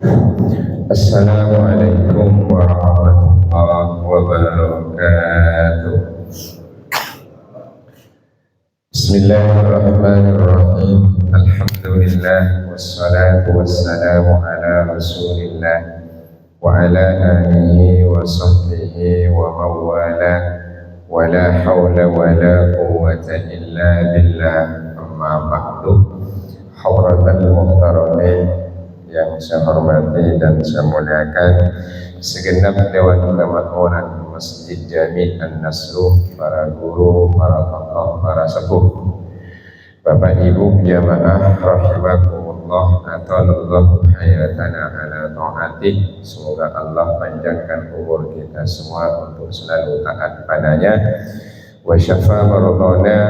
Assalamualaikum warahmatullahi wabarakatuh. Bismillahirrahmanirrahim. Alhamdulillah wassalatu wassalamu ala Rasulillah wa ala alihi wa sahbihi wa mawala wa la hawla wa la quwwata illa billah. Amma ba'du. Hadratal muhtaramin yang saya hormati dan saya muliakan segenap Dewan Kemakmuran Masjid Jami' An-Nasruh, para guru, para tokoh, para sepuh, Bapak Ibu jamaah rahimakumullah, atallahu hayatana ala ta'atih. Semoga Allah panjangkan umur kita semua untuk selalu taat padanya. Wa syafa maradana,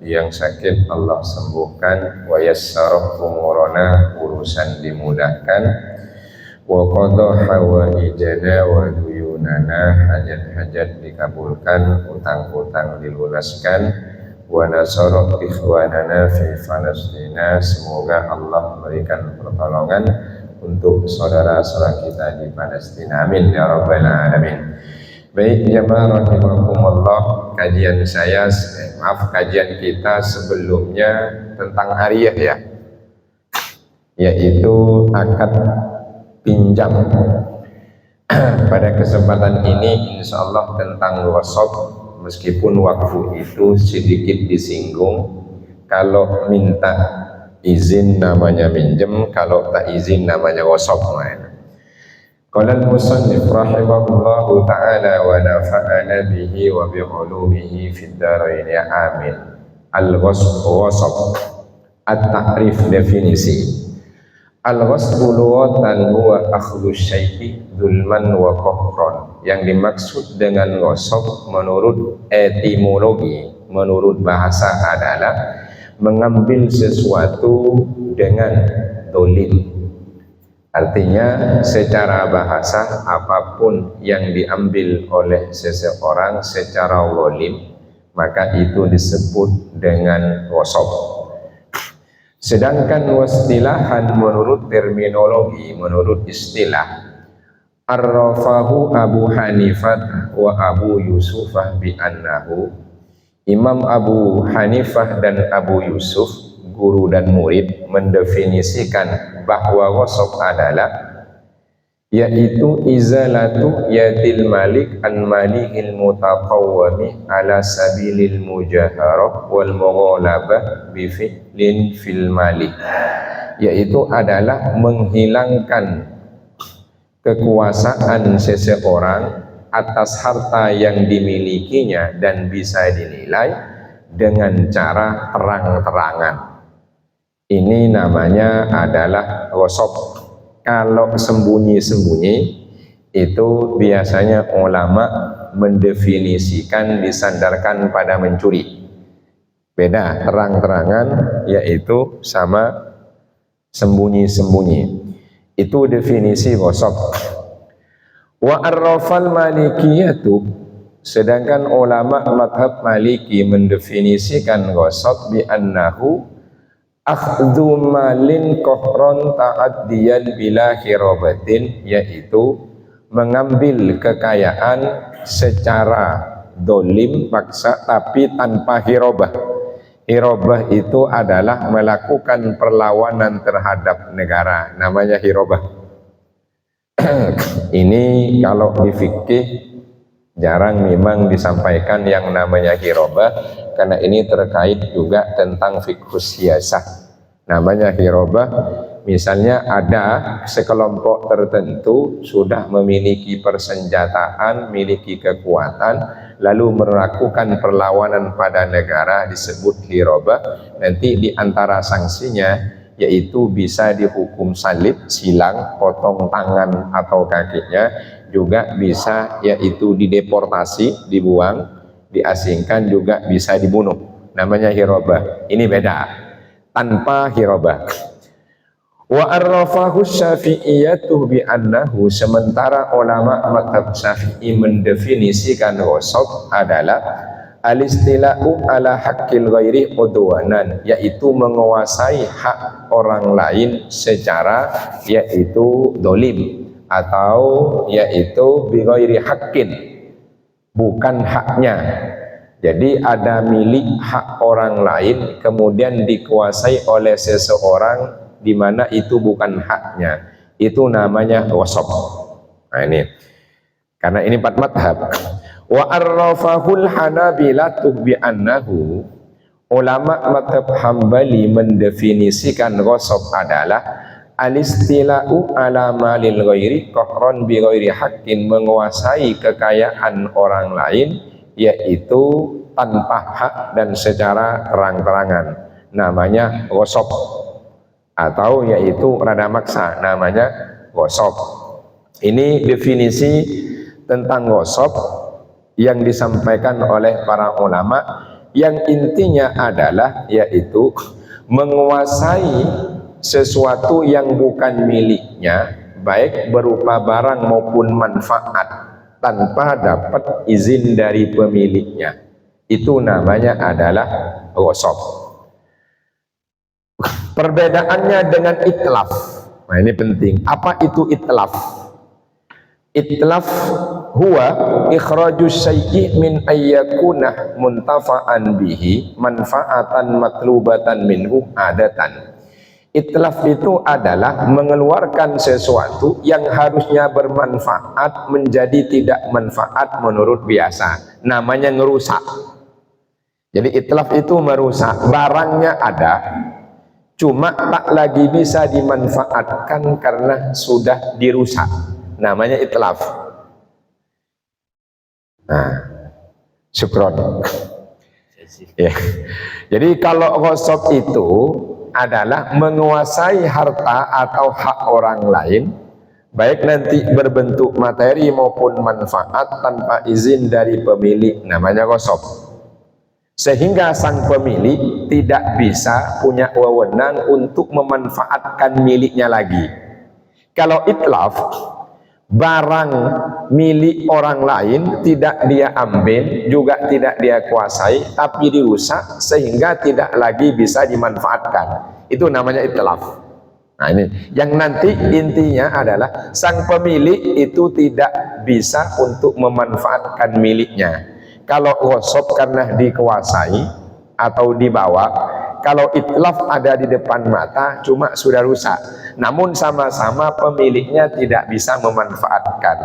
yang sakit Allah sembuhkan. Wa yassara umurana, urusan dimudahkan. Wa qada hawaijana wa duyunana, hajat-hajat dikabulkan, utang-utang dilunaskan. Wa nasara ikhwanana fi Palestina, semoga Allah memberikan pertolongan untuk saudara-saudara kita di Palestina. Amin ya rabbal alamin. Baik jamaah rahimakumullah, kajian kita sebelumnya tentang ariyah ya, yaitu akad pinjam. Pada kesempatan ini insyaallah tentang wasop, meskipun wakfu itu sedikit disinggung. Kalau minta izin namanya minjem, kalau tak izin namanya wasop. Qala al-musannif rahimahullahu ta'ala wa nafa'ana bihi wa bi'ulumihi fid dharain amin. Al-wasf at-ta'rif, definisi. Al-wasf lughatan huwa akhdhu syai'i dzulman wa qahran. Yang dimaksud dengan wasf menurut etimologi, menurut bahasa adalah mengambil sesuatu dengan dolim. Artinya secara bahasa, apapun yang diambil oleh seseorang secara zalim, maka itu disebut dengan wasf. Sedangkan wastilahan menurut terminologi, menurut istilah, arrafahu Abu Hanifah wa Abu Yusufah bi annahu, Imam Abu Hanifah dan Abu Yusuf, guru dan murid, mendefinisikan bahwa wasf adalah yaitu izalatu yadil malik an malihil mutaqawwami ala sabilil mujaharah wal mughalabah bi fi'lin fil malik, yaitu adalah menghilangkan kekuasaan seseorang atas harta yang dimilikinya dan bisa dinilai dengan cara terang-terangan. Ini namanya adalah wasf. Kalau sembunyi-sembunyi itu biasanya ulama mendefinisikan disandarkan pada mencuri. Beda terang-terangan, yaitu sama sembunyi-sembunyi. Itu definisi wasf. Wa arrafal malikiyatu, sedangkan ulama madhab maliki mendefinisikan wasf bi annahu akhdhu malin qahran ta'addiyan bila hirabatin, yaitu mengambil kekayaan secara dolim, paksa, tapi tanpa hirabah. Hirabah itu adalah melakukan perlawanan terhadap negara, namanya hirabah. Ini kalau di fikih jarang memang disampaikan yang namanya hirabah, karena ini terkait juga tentang fikih siyasah. Namanya hirabah, misalnya ada sekelompok tertentu sudah memiliki persenjataan, memiliki kekuatan, lalu melakukan perlawanan pada negara, disebut hirabah. Nanti di antara sanksinya yaitu bisa dihukum salib, silang, potong tangan atau kakinya, juga bisa yaitu dideportasi, dibuang, diasingkan, juga bisa dibunuh. Namanya hirabah. Ini beda tanpa hirabah. Wa arrafahu syafi'iyatu bi annahu, sementara ulama mazhab Syafi'i mendefinisikan wasf adalah Al-istila'u ala haqqil ghairi udwanan, yaitu menguasai hak orang lain secara yaitu dolim, atau yaitu bi ghairi haqqin, bukan haknya. Jadi ada milik hak orang lain kemudian dikuasai oleh seseorang di mana itu bukan haknya, itu namanya ghasab. Nah ini karena ini 4 madhab. Wa arrafahul hanabilatuh bi annahu, ulama madhab Hambali mendefinisikan ghasab adalah al-istila'u ala malil ghairi qahran bi ghairi haqqin, menguasai kekayaan orang lain yaitu tanpa hak dan secara terang-terangan, namanya ghasab, atau yaitu rada maksa, namanya ghasab. Ini definisi tentang ghasab yang disampaikan oleh para ulama, yang intinya adalah yaitu menguasai sesuatu yang bukan miliknya, baik berupa barang maupun manfaat, tanpa dapat izin dari pemiliknya. Itu namanya adalah ghasab. Perbedaannya dengan itlaf. Nah ini penting. Apa itu itlaf? Itlaf huwa ikhrajus syai'i min ayyakuna muntafa'an bihi manfaatan matlubatan minhu adatan. Itlaf itu adalah mengeluarkan sesuatu yang harusnya bermanfaat menjadi tidak manfaat menurut biasa, namanya ngerusak. Jadi itlaf itu merusak, barangnya ada cuma tak lagi bisa dimanfaatkan karena sudah dirusak, namanya itlaf. Nah, syukron. Ya. Jadi kalau ghasab itu adalah menguasai harta atau hak orang lain, baik nanti berbentuk materi maupun manfaat tanpa izin dari pemilik, namanya ghasab. Sehingga sang pemilik tidak bisa punya wewenang untuk memanfaatkan miliknya lagi. Kalau itlaf, barang milik orang lain tidak dia ambil, juga tidak dia kuasai, tapi dirusak sehingga tidak lagi bisa dimanfaatkan. Itu namanya itlaf. Nah ini yang nanti intinya adalah sang pemilik itu tidak bisa untuk memanfaatkan miliknya. Kalau ghasab karena dikuasai atau dibawa, kalau itlaf ada di depan mata cuma sudah rusak, namun sama-sama pemiliknya tidak bisa memanfaatkan.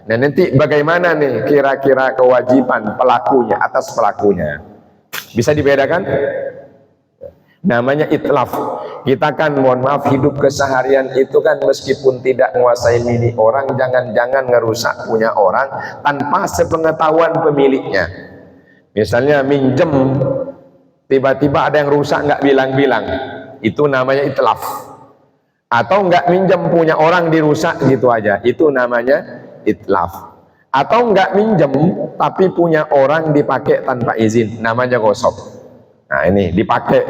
Nah nanti bagaimana nih kira-kira kewajiban pelakunya atas pelakunya? Bisa dibedakan? Namanya itlaf. Kita kan mohon maaf hidup keseharian itu kan meskipun tidak menguasai milik orang, jangan-jangan ngerusak punya orang tanpa sepengetahuan pemiliknya. Misalnya minjem, tiba-tiba ada yang rusak nggak bilang-bilang, itu namanya itlaf. Atau nggak minjem punya orang dirusak gitu aja, itu namanya itlaf. Atau nggak minjem tapi punya orang dipakai tanpa izin, namanya ghasab. Nah ini dipakai,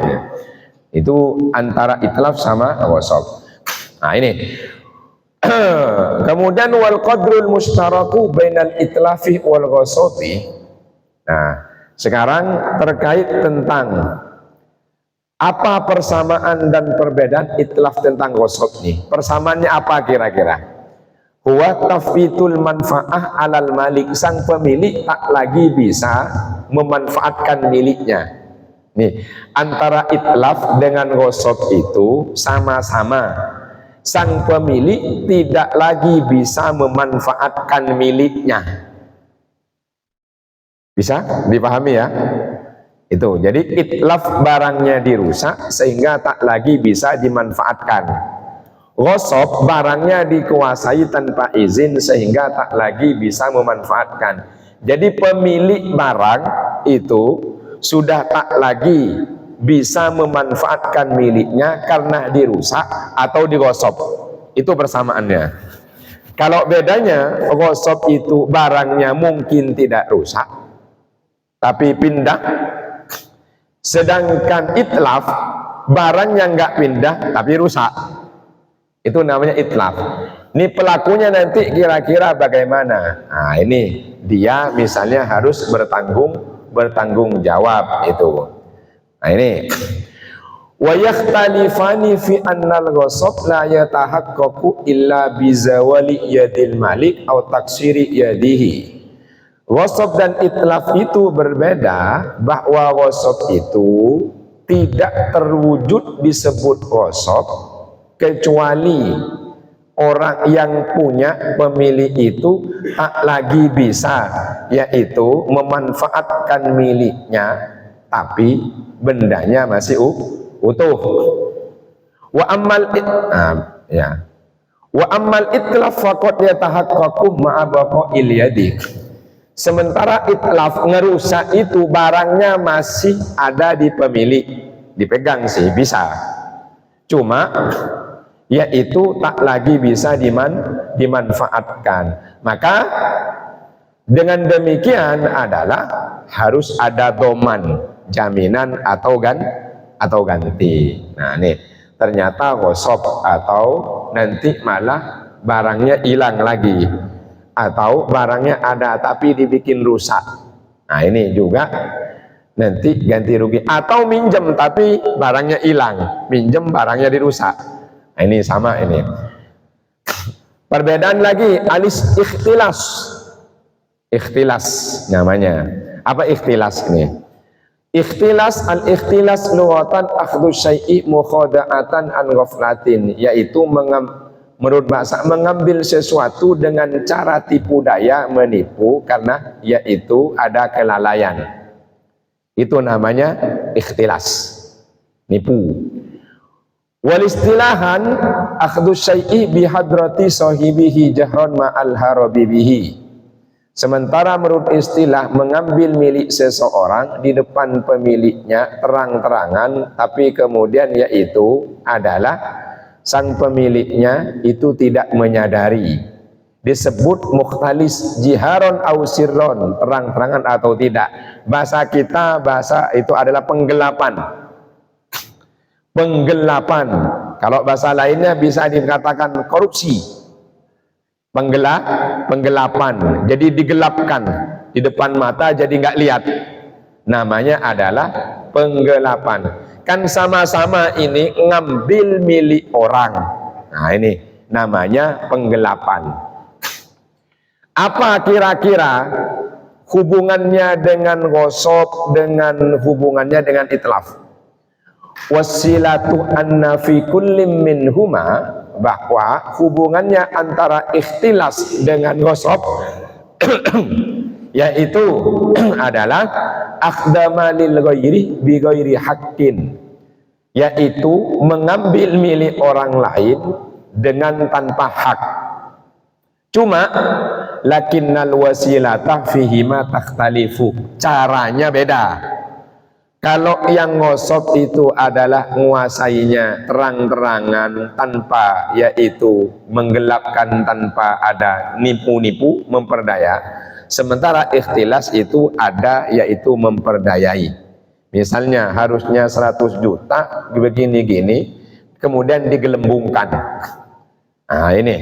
itu antara itlaf sama ghasab. Nah ini kemudian wal qadrul mushtaraku bainal itlafi wal ghasabi. Nah sekarang terkait tentang apa persamaan dan perbedaan itlaf tentang ghasab nih. Persamaannya apa kira-kira? Huwa tafwitul manfaah alal malik, sang pemilik tak lagi bisa memanfaatkan miliknya. Nih, antara itlaf dengan ghasab itu sama-sama sang pemilik tidak lagi bisa memanfaatkan miliknya. Bisa dipahami ya? Itu. Jadi itlaf barangnya dirusak sehingga tak lagi bisa dimanfaatkan. Ghasab barangnya dikuasai tanpa izin sehingga tak lagi bisa memanfaatkan. Jadi pemilik barang itu sudah tak lagi bisa memanfaatkan miliknya karena dirusak atau dighasab. Itu persamaannya. Kalau bedanya, ghasab itu barangnya mungkin tidak rusak tapi pindah, sedangkan itlaf barangnya nggak pindah tapi rusak. Itu namanya itlaf. Ini pelakunya nanti kira-kira bagaimana? Nah ini dia misalnya harus bertanggung bertanggung jawab itu. Nah ini wa yakhtalifani fi annal ghasab la yatahaqqaqu illa bizawali yadil malik atau taksiri yadihi. Ghasab dan itlaf itu berbeda, bahwa ghasab itu tidak terwujud disebut ghasab kecuali orang yang punya pemilik itu tak lagi bisa, yaitu memanfaatkan miliknya tapi bendanya masih utuh. Wa ammal itlaf faqad yatahaqqaqu ma'a baqa'il yadi. Sementara itlaf ngerusak itu barangnya masih ada di pemilik, dipegang sih bisa, cuma yaitu tak lagi bisa dimanfaatkan. Maka dengan demikian adalah harus ada doman, jaminan atau ganti. Nah nih ternyata ghasab atau nanti malah barangnya hilang lagi, atau barangnya ada tapi dibikin rusak. Nah ini juga nanti ganti rugi, atau minjem tapi barangnya hilang, minjem barangnya dirusak. Nah, ini sama ini. Perbedaan lagi alis ikhtilas. Ikhtilas namanya. Apa ikhtilas ini? Ikhtilas, al-ikhtilas lughatan akhdhu syai'i mukhada'atan an ghaflatin, yaitu menurut bahasa mengambil sesuatu dengan cara tipu daya, menipu karena yaitu ada kelalaian. Itu namanya ikhtilas, nipu. Wal istilahan akhdhu syai'i bihadrati sahibihi jahran ma'al harabi bihi. Sementara menurut istilah mengambil milik seseorang di depan pemiliknya terang-terangan, tapi kemudian yaitu adalah sang pemiliknya itu tidak menyadari. Disebut mukhtalis jiharon au sirron, terang-terangan atau tidak. Bahasa kita, bahasa itu adalah penggelapan. Penggelapan. Kalau bahasa lainnya bisa dikatakan korupsi. Penggelapan. Jadi digelapkan di depan mata, jadi nggak lihat. Namanya adalah penggelapan. Kan sama-sama ini ngambil milik orang. Nah ini namanya penggelapan. Apa kira-kira hubungannya dengan ghasab, dengan hubungannya dengan itlaf? Wasilatu anna fi kullin minhuma, bahwa hubungannya antara ikhtilas dengan ghasab yaitu adalah akhdama lil ghairi bi ghairi haqqin, yaitu mengambil milik orang lain dengan tanpa hak. Cuma lakinnal wasilata fihima takhtalifu, caranya beda. Kalau yang ghasab itu adalah menguasainya terang-terangan tanpa yaitu menggelapkan, tanpa ada nipu-nipu, memperdaya. Sementara ikhtilas itu ada yaitu memperdayai. Misalnya harusnya 100 juta begini-gini, kemudian digelembungkan. Nah ini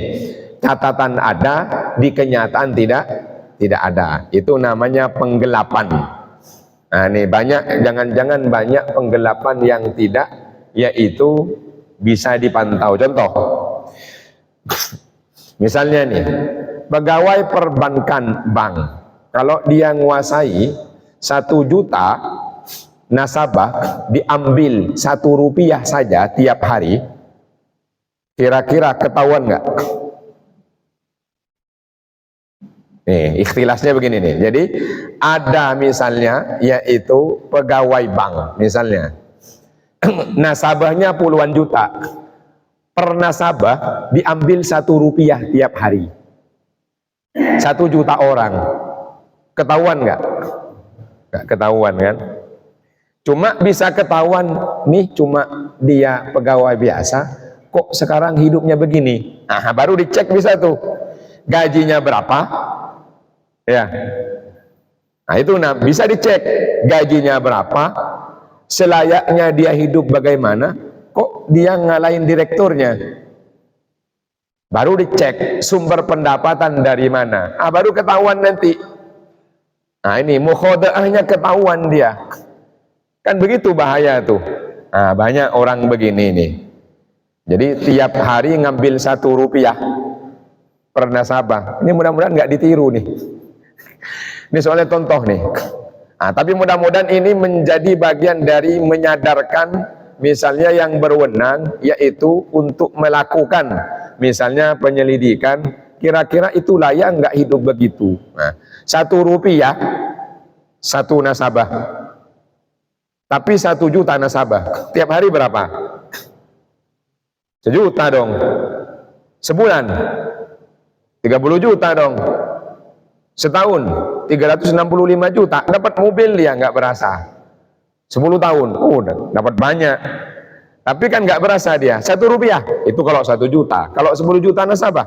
catatan ada, di kenyataan tidak ada. Itu namanya penggelapan. Nah ini banyak, jangan-jangan banyak penggelapan yang tidak yaitu bisa dipantau. Contoh misalnya nih, pegawai perbankan bank, kalau dia menguasai 1 juta nasabah, diambil 1 rupiah saja tiap hari, kira-kira ketahuan nggak? Nih, ikhtilasnya begini nih. Jadi ada misalnya yaitu pegawai bank misalnya. Nasabahnya puluhan juta. Per nasabah diambil 1 rupiah tiap hari. 1 juta orang. Ketahuan nggak? Nggak ketahuan kan? Cuma bisa ketahuan nih, cuma dia pegawai biasa, kok sekarang hidupnya begini. Nah, baru dicek bisa tuh. Gajinya berapa? Ya, nah itu bisa dicek gajinya berapa, selayaknya dia hidup bagaimana, kok dia ngalahin direkturnya. Baru dicek sumber pendapatan dari mana, baru ketahuan nanti. Nah ini mukhoda'ahnya ketahuan dia. Kan begitu bahaya tuh. Nah banyak orang begini nih. Jadi tiap hari ngambil 1 rupiah per nasabah. Ini mudah-mudahan nggak ditiru nih. Ini soalnya contoh nih. Nah, tapi mudah-mudahan ini menjadi bagian dari menyadarkan misalnya yang berwenang, yaitu untuk melakukan misalnya penyelidikan, kira-kira itu layak nggak hidup begitu. Nah, 1 rupiah 1 nasabah, tapi 1 juta nasabah, tiap hari berapa? 1 juta dong, sebulan 30 juta dong, setahun 365 juta, dapat mobil dia nggak berasa. 10 tahun, dapat banyak. Tapi kan nggak berasa dia. 1 rupiah, itu kalau 1 juta. Kalau 10 juta nasabah.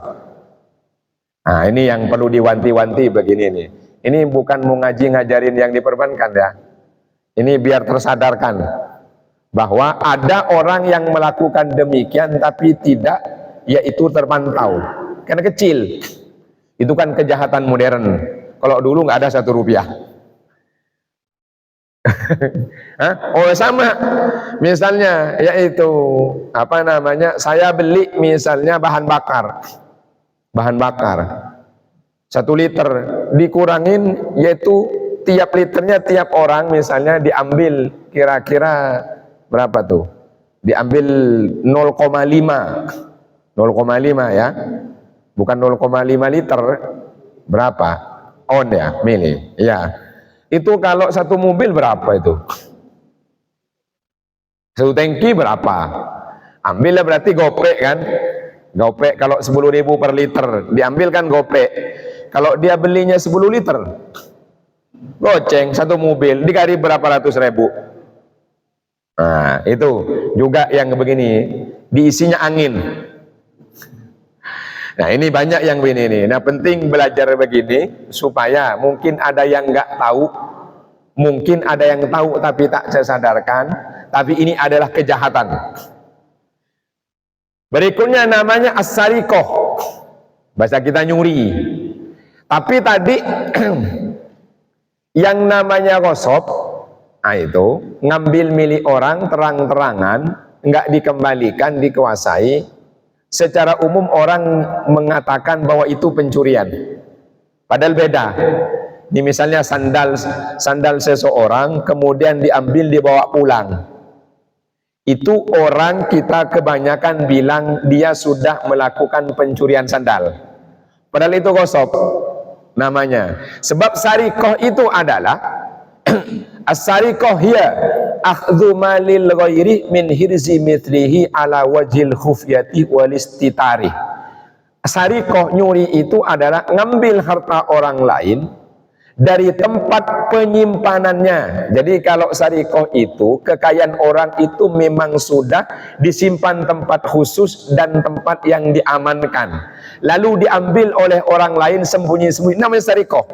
Nah ini yang perlu diwanti-wanti begini nih. Ini bukan mau ngaji-ngajarin yang diperbankan ya. Ini biar tersadarkan bahwa ada orang yang melakukan demikian tapi tidak, yaitu terpantau. Karena kecil. Itu kan kejahatan modern. Kalau dulu nggak ada 1 rupiah. Oh sama, misalnya yaitu apa namanya, saya beli misalnya bahan bakar 1 liter, dikurangin, yaitu tiap liternya tiap orang misalnya diambil kira-kira berapa tuh, diambil 0,5 ya, bukan 0,5 liter, berapa on ya, mili ya. Itu kalau 1 mobil berapa itu? 1 tangki berapa? Ambillah berarti gopek kan? Gopek kalau 10.000 per liter, diambil kan gopek. Kalau dia belinya 10 liter, goceng 1 mobil, dikali berapa ratus ribu. Nah itu juga yang begini, diisinya angin. Nah ini banyak yang begini nih. Nah penting belajar begini supaya mungkin ada yang nggak tahu, mungkin ada yang tahu tapi tak tersadarkan, tapi ini adalah kejahatan. Berikutnya namanya as-sarikoh, bahasa kita nyuri. Tapi tadi yang namanya ghosab, nah itu ngambil milik orang terang-terangan, nggak dikembalikan, dikuasai. Secara umum orang mengatakan bahwa itu pencurian, padahal beda. Ini misalnya sandal seseorang kemudian diambil dibawa pulang, itu orang kita kebanyakan bilang dia sudah melakukan pencurian sandal, padahal itu ghosab namanya. Sebab sarikoh itu adalah as-sarikoh hiya akhdhu malil ghairi min hirzi mithlihi ala wajil khufyati wal istitari. Sarikoh, nyuri itu adalah ngambil harta orang lain dari tempat penyimpanannya. Jadi kalau sarikoh itu, kekayaan orang itu memang sudah disimpan tempat khusus dan tempat yang diamankan, lalu diambil oleh orang lain sembunyi-sembunyi, namanya sarikoh.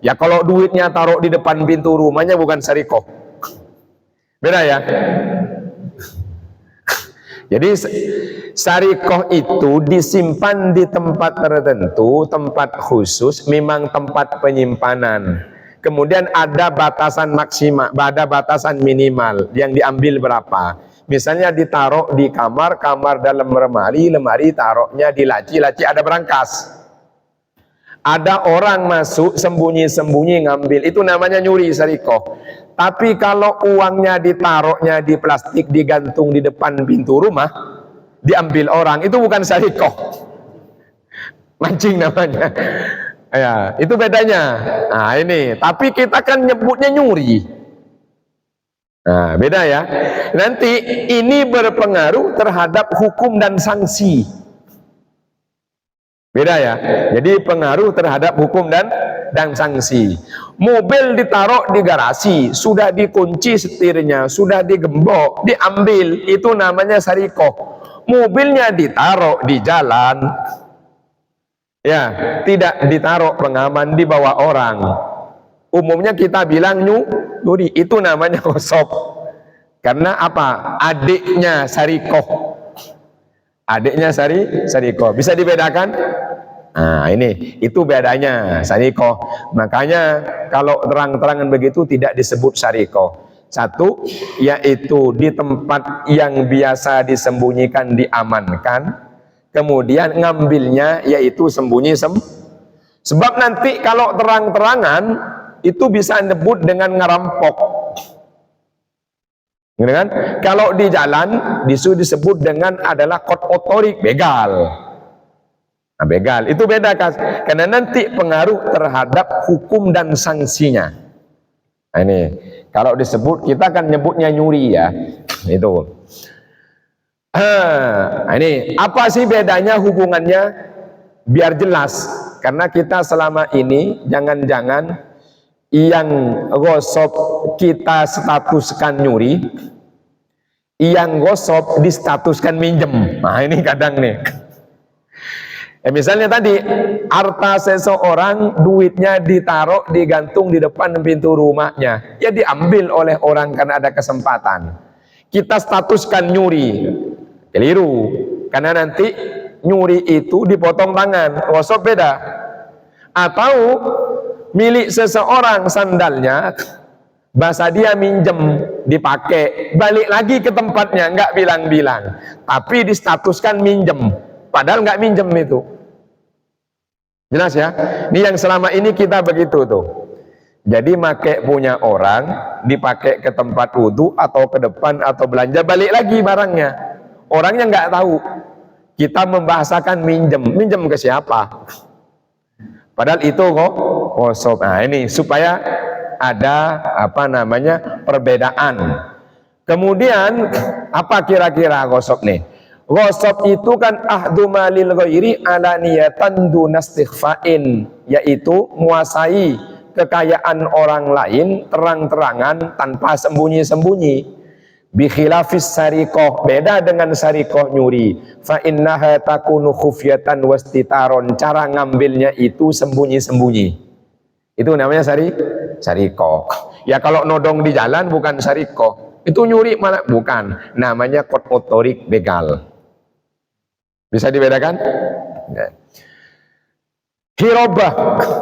Ya kalau duitnya taruh di depan pintu rumahnya bukan sarikoh, beda ya. Jadi sarikoh itu disimpan di tempat tertentu, tempat khusus, memang tempat penyimpanan. Kemudian ada batasan maksimal, ada batasan minimal yang diambil berapa. Misalnya ditaruh di kamar, kamar dalam lemari, lemari taruhnya di laci, laci ada berangkas. Ada orang masuk sembunyi-sembunyi ngambil, itu namanya nyuri sarikoh. Tapi kalau uangnya ditaruhnya di plastik, digantung di depan pintu rumah, diambil orang, itu bukan sarikoh, mancing namanya. Ya, itu bedanya. Nah ini, tapi kita kan nyebutnya nyuri. Nah beda ya. Nanti ini berpengaruh terhadap hukum dan sanksi. Beda ya. Jadi pengaruh terhadap hukum dan sanksi. Mobil ditaruh di garasi, sudah dikunci setirnya, sudah digembok, diambil, itu namanya sarikoh. Mobilnya ditaruh di jalan, ya, tidak ditaruh pengaman di bawah orang. Umumnya kita bilang nyuri, itu namanya ghosab. Karena apa? Adiknya sarikoh. Adiknya sarikoh. Bisa dibedakan? Nah ini, itu bedanya sarikoh. Makanya kalau terang-terangan begitu tidak disebut sarikoh. Satu, yaitu di tempat yang biasa disembunyikan diamankan. Kemudian ngambilnya yaitu sembunyi sebab nanti kalau terang-terangan itu bisa disebut dengan ngerampok. Gitu kan? Kalau di jalan disebut dengan adalah kot otorik, begal. Nah, begal itu beda kan? Karena nanti pengaruh terhadap hukum dan sanksinya. Nah, ini kalau disebut kita kan nyebutnya nyuri ya, itu. Nah, ini apa sih bedanya hubungannya? Biar jelas, karena kita selama ini jangan-jangan yang gosok kita statuskan nyuri, yang gosok distatuskan minjem. Nah ini kadang nih. Misalnya tadi harta seseorang, duitnya ditaruh digantung di depan pintu rumahnya, ya diambil oleh orang karena ada kesempatan. Kita statuskan nyuri, keliru, karena nanti nyuri itu dipotong tangan, gosok beda. Atau milik seseorang sandalnya, bahasa dia minjem, dipakai, balik lagi ke tempatnya, nggak bilang-bilang, tapi distatuskan minjem, padahal nggak minjem itu. Jelas ya? Ini yang selama ini kita begitu tuh. Jadi make punya orang, dipakai ke tempat wudhu atau ke depan atau belanja, balik lagi barangnya. Orangnya nggak tahu. Kita membahasakan minjem, minjem ke siapa? Padahal itu kok kosong. Nah ini supaya ada apa namanya perbedaan. Kemudian apa kira-kira gosok nih? Gosok itu kan ahdu malil ghairi ala niyatan dunastighfa'in, yaitu menguasai kekayaan orang lain terang-terangan tanpa sembunyi-sembunyi. Bikhilafis sarikoh, beda dengan sarikoh nyuri. Fa innaha takunu khufyatan wastitaron, cara ngambilnya itu sembunyi-sembunyi. Itu namanya sarikoh. Ya kalau nodong di jalan bukan sarikoh, itu nyuri malah bukan, namanya kot otorik, begal. Bisa dibedakan? Hirobah.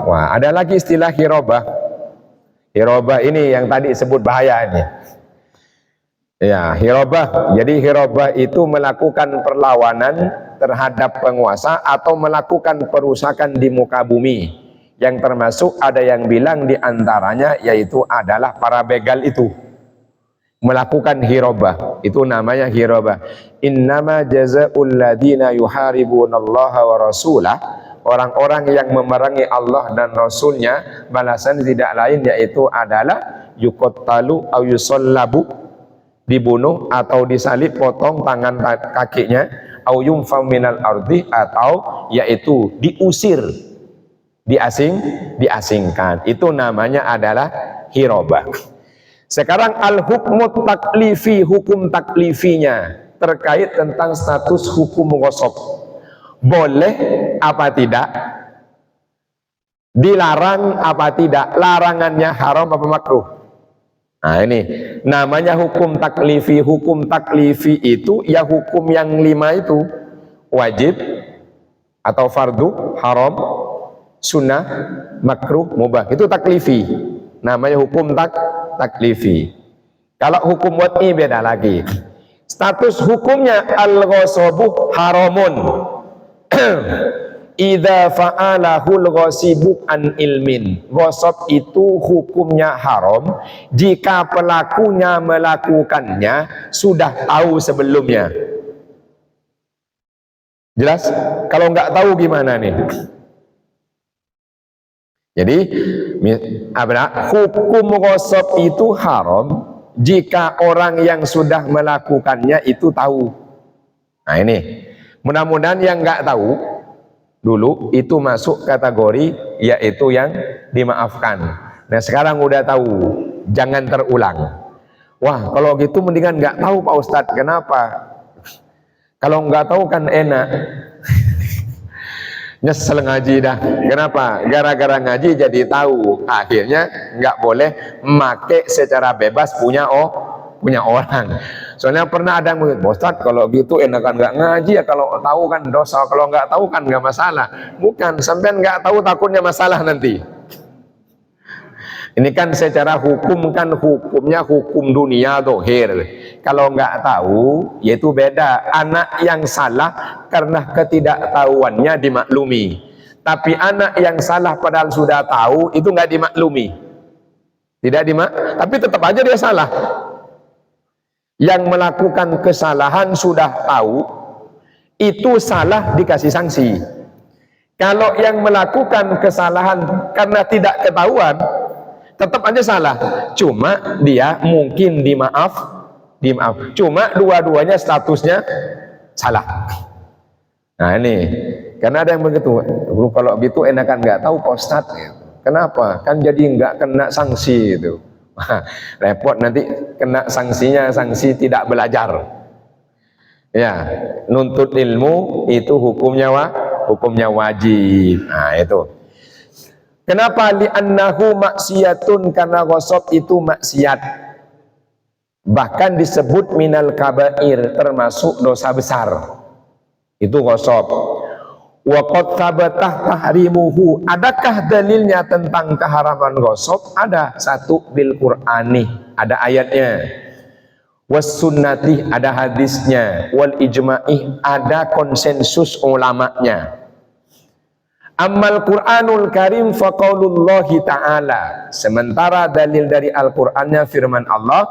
Wah, ada lagi istilah hirobah. Hirobah ini yang tadi sebut bahaya ini. Ya, hirobah. Jadi hirobah itu melakukan perlawanan terhadap penguasa atau melakukan perusakan di muka bumi. Yang termasuk ada yang bilang diantaranya yaitu adalah para begal itu. Melakukan hirobah, itu namanya hirobah. Innama jazaa'ul ladina yuharibunallaha wa rasulah, orang-orang yang memerangi Allah dan Rasulnya, balasan tidak lain yaitu adalah yuqattalu aw yusallabu, dibunuh atau disalib, potong tangan kakinya, au yumfa minal ardi, atau yaitu diusir, diasingkan. Itu namanya adalah hirobah. Sekarang al-hukmu taklifi, hukum taklifinya terkait tentang status hukum ghasab. Boleh apa tidak? Dilarang apa tidak? Larangannya haram apa makruh? Nah ini namanya hukum taklifi. Hukum taklifi itu ya hukum yang 5 itu, wajib atau fardu, haram, sunnah, makruh, mubah. Itu taklifi. Namanya hukum taklifi. Kalau hukum wad'i beda lagi. Status hukumnya al-ghasabu haramun. Idza fa'alahul ghasibu an ilmin. Ghasab itu hukumnya haram jika pelakunya melakukannya sudah tahu sebelumnya. Jelas? Kalau nggak tahu gimana nih? Jadi hukum ghasab itu haram jika orang yang sudah melakukannya itu tahu. Nah ini, mudah-mudahan yang nggak tahu dulu itu masuk kategori yaitu yang dimaafkan. Nah sekarang udah tahu, jangan terulang. Wah kalau gitu mendingan nggak tahu Pak Ustadz. Kenapa? Kalau nggak tahu kan enak. Nyesel ngaji dah. Kenapa? Gara-gara ngaji jadi tahu. Akhirnya nggak boleh make secara bebas punya orang. Soalnya pernah ada yang mengatakan, Ustaz kalau gitu enakan nggak ngaji ya, kalau tahu kan dosa, kalau nggak tahu kan nggak masalah. Bukan, sampean nggak tahu takutnya masalah nanti. Ini kan secara hukum kan hukumnya hukum dunia dohir. Kalau nggak tahu, yaitu beda. Anak yang salah karena ketidaktahuannya dimaklumi. Tapi anak yang salah padahal sudah tahu itu nggak dimaklumi. Tapi tetap aja dia salah. Yang melakukan kesalahan sudah tahu, itu salah dikasih sanksi. Kalau yang melakukan kesalahan karena tidak ketahuan, tetap aja salah, cuma dia mungkin dimaaf. Cuma dua-duanya statusnya salah. Nah ini, karena ada yang begitu, kalau gitu enakan nggak tahu Pak Ustadz. Kenapa? Kan jadi nggak kena sanksi itu. Repot nanti kena sanksinya, sanksi tidak belajar. Ya, nuntut ilmu itu hukumnya wajib. Nah itu. Kenapa? Li'annahu maksiatun, karena ghasab itu maksiat. Bahkan disebut minal kabair, termasuk dosa besar. Itu ghasab. Wa qad thabatah tahrimuhu. Adakah dalilnya tentang keharaman ghasab? Ada, satu bil Qur'ani, ada ayatnya. Was sunnati, ada hadisnya. Wal ijma'i, ada konsensus ulamanya. Ammal Qur'anul Karim faqaulullahi ta'ala. Sementara dalil dari Al-Qur'annya firman Allah,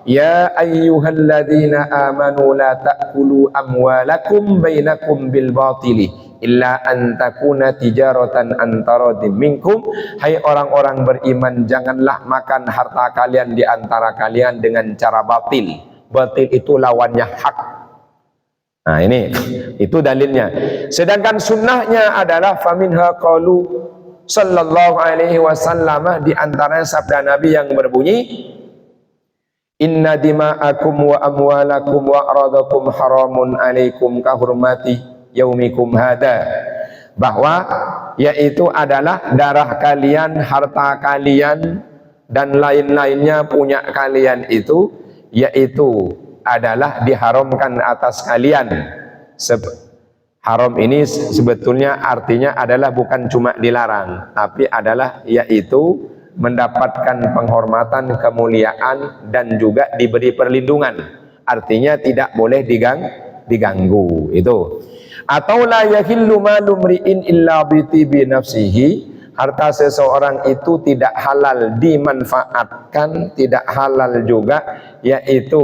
ya ayyuhalladzina amanu la ta'kulu amwalakum bainakum bil batili illa an takuna tijaratan antaradim minkum. Hai orang-orang beriman, janganlah makan harta kalian di antara kalian dengan cara batil. Batil itu lawannya hak. Nah ini, itu dalilnya. Sedangkan sunnahnya adalah faminha qalu sallallahu alaihi wasallam, di antaranya sabda Nabi yang berbunyi, inna dima'akum wa amwalakum wa aradakum haramun alaikum kahurmati yaumikum hada. Bahwa yaitu adalah darah kalian, harta kalian, dan lain-lainnya punya kalian itu, yaitu adalah diharamkan atas kalian. Haram ini sebetulnya artinya adalah bukan cuma dilarang, tapi adalah yaitu mendapatkan penghormatan, kemuliaan, dan juga diberi perlindungan. Artinya tidak boleh diganggu itu. Atau la yahillu malu mri'in illa bi tibi nafsihi. Harta seseorang itu tidak halal dimanfaatkan, tidak halal juga yaitu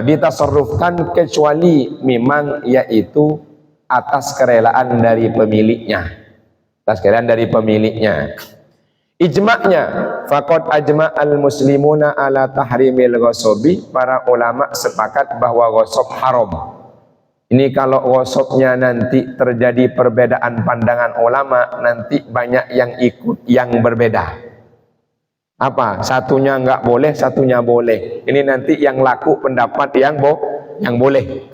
ditasarrufkan, kecuali memang yaitu atas kerelaan dari pemiliknya. Ijma'nya, faqad ajma'al muslimuna ala tahrimil ghasabi. Para ulama sepakat bahwa ghasab haram. Ini kalau ghasabnya nanti terjadi perbedaan pandangan ulama, nanti banyak yang ikut yang berbeda. Apa? Satunya nggak boleh, satunya boleh. Ini nanti yang laku pendapat yang boleh.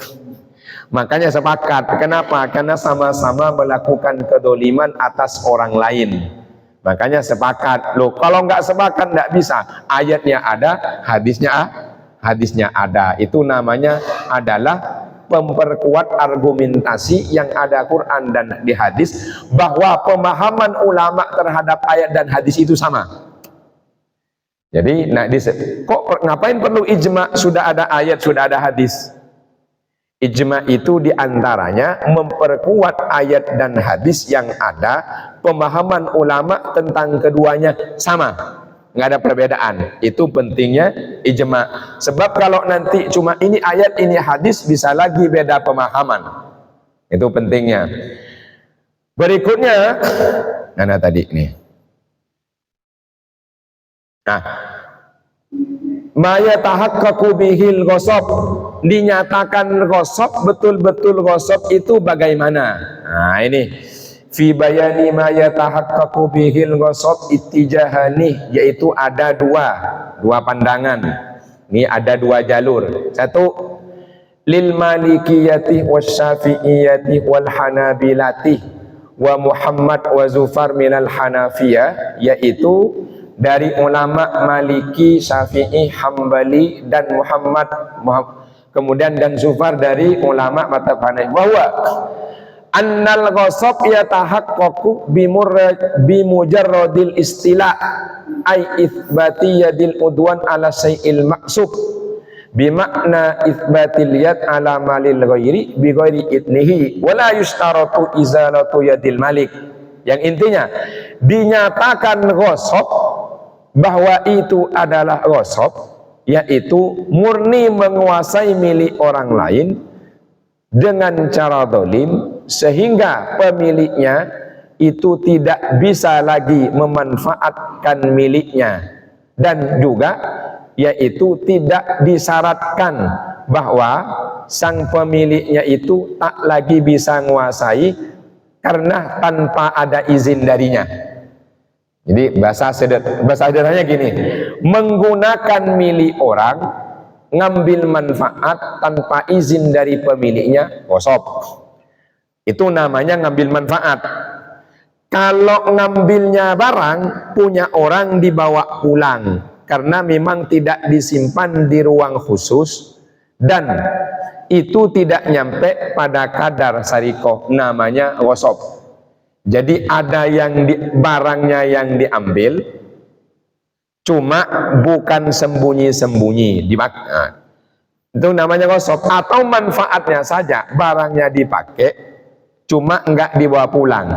Makanya sepakat. Kenapa? Karena sama-sama melakukan kedoliman atas orang lain. Makanya sepakat. Loh, kalau nggak sepakat nggak bisa. Ayatnya ada, hadisnya ada. Itu namanya adalah memperkuat argumentasi yang ada Quran dan di hadis, bahwa pemahaman ulama terhadap ayat dan hadis itu sama. Jadi, kok ngapain perlu ijma? Sudah ada ayat, sudah ada hadis. Ijma itu diantaranya memperkuat ayat dan hadis yang ada, pemahaman ulama tentang keduanya sama, nggak ada perbedaan. Itu pentingnya ijma. Sebab kalau nanti cuma ini ayat, ini hadis, bisa lagi beda pemahaman. Itu pentingnya. Berikutnya, mana tadi nih? Nah, ma yatahaqqaqu bihil ghasab, dinyatakan ghasab, betul-betul ghasab itu bagaimana? Nah ini, fi bayani ma yatahaqqaqu bihil ghasab ittijahani, yaitu ada dua pandangan. Ini ada dua jalur. Satu, lil malikiyati wasyafi'iyati wal hanabilati wa Muhammad wa Zufar minal Hanafiyah, yaitu dari ulama Maliki, Syafi'i, Hambali dan Muhammad kemudian dan Zufar dari ulama madzhab Hanafi bahwa annal ghasab yatahaqqaqu bimujarradil istila ay itsbati yadil udwan ala syai'il maqsub bimakna itsbatil yad ala malil ghairi bi ghairi idnihi wala yustaratu izalatu yadil malik. Yang intinya dinyatakan ghasab bahwa itu adalah ghasab, yaitu murni menguasai milik orang lain dengan cara zalim sehingga pemiliknya itu tidak bisa lagi memanfaatkan miliknya, dan juga yaitu tidak disyaratkan bahwa sang pemiliknya itu tak lagi bisa menguasai karena tanpa ada izin darinya. Jadi bahasa sederhananya gini, menggunakan milik orang, ngambil manfaat tanpa izin dari pemiliknya, ghasab. Itu namanya ngambil manfaat. Kalau ngambilnya barang punya orang dibawa pulang karena memang tidak disimpan di ruang khusus dan itu tidak nyampe pada kadar sarikoh, namanya ghasab. Jadi ada yang barangnya yang diambil cuma bukan sembunyi-sembunyi dimakan, itu namanya ghasab. Atau manfaatnya saja, barangnya dipakai cuma enggak dibawa pulang,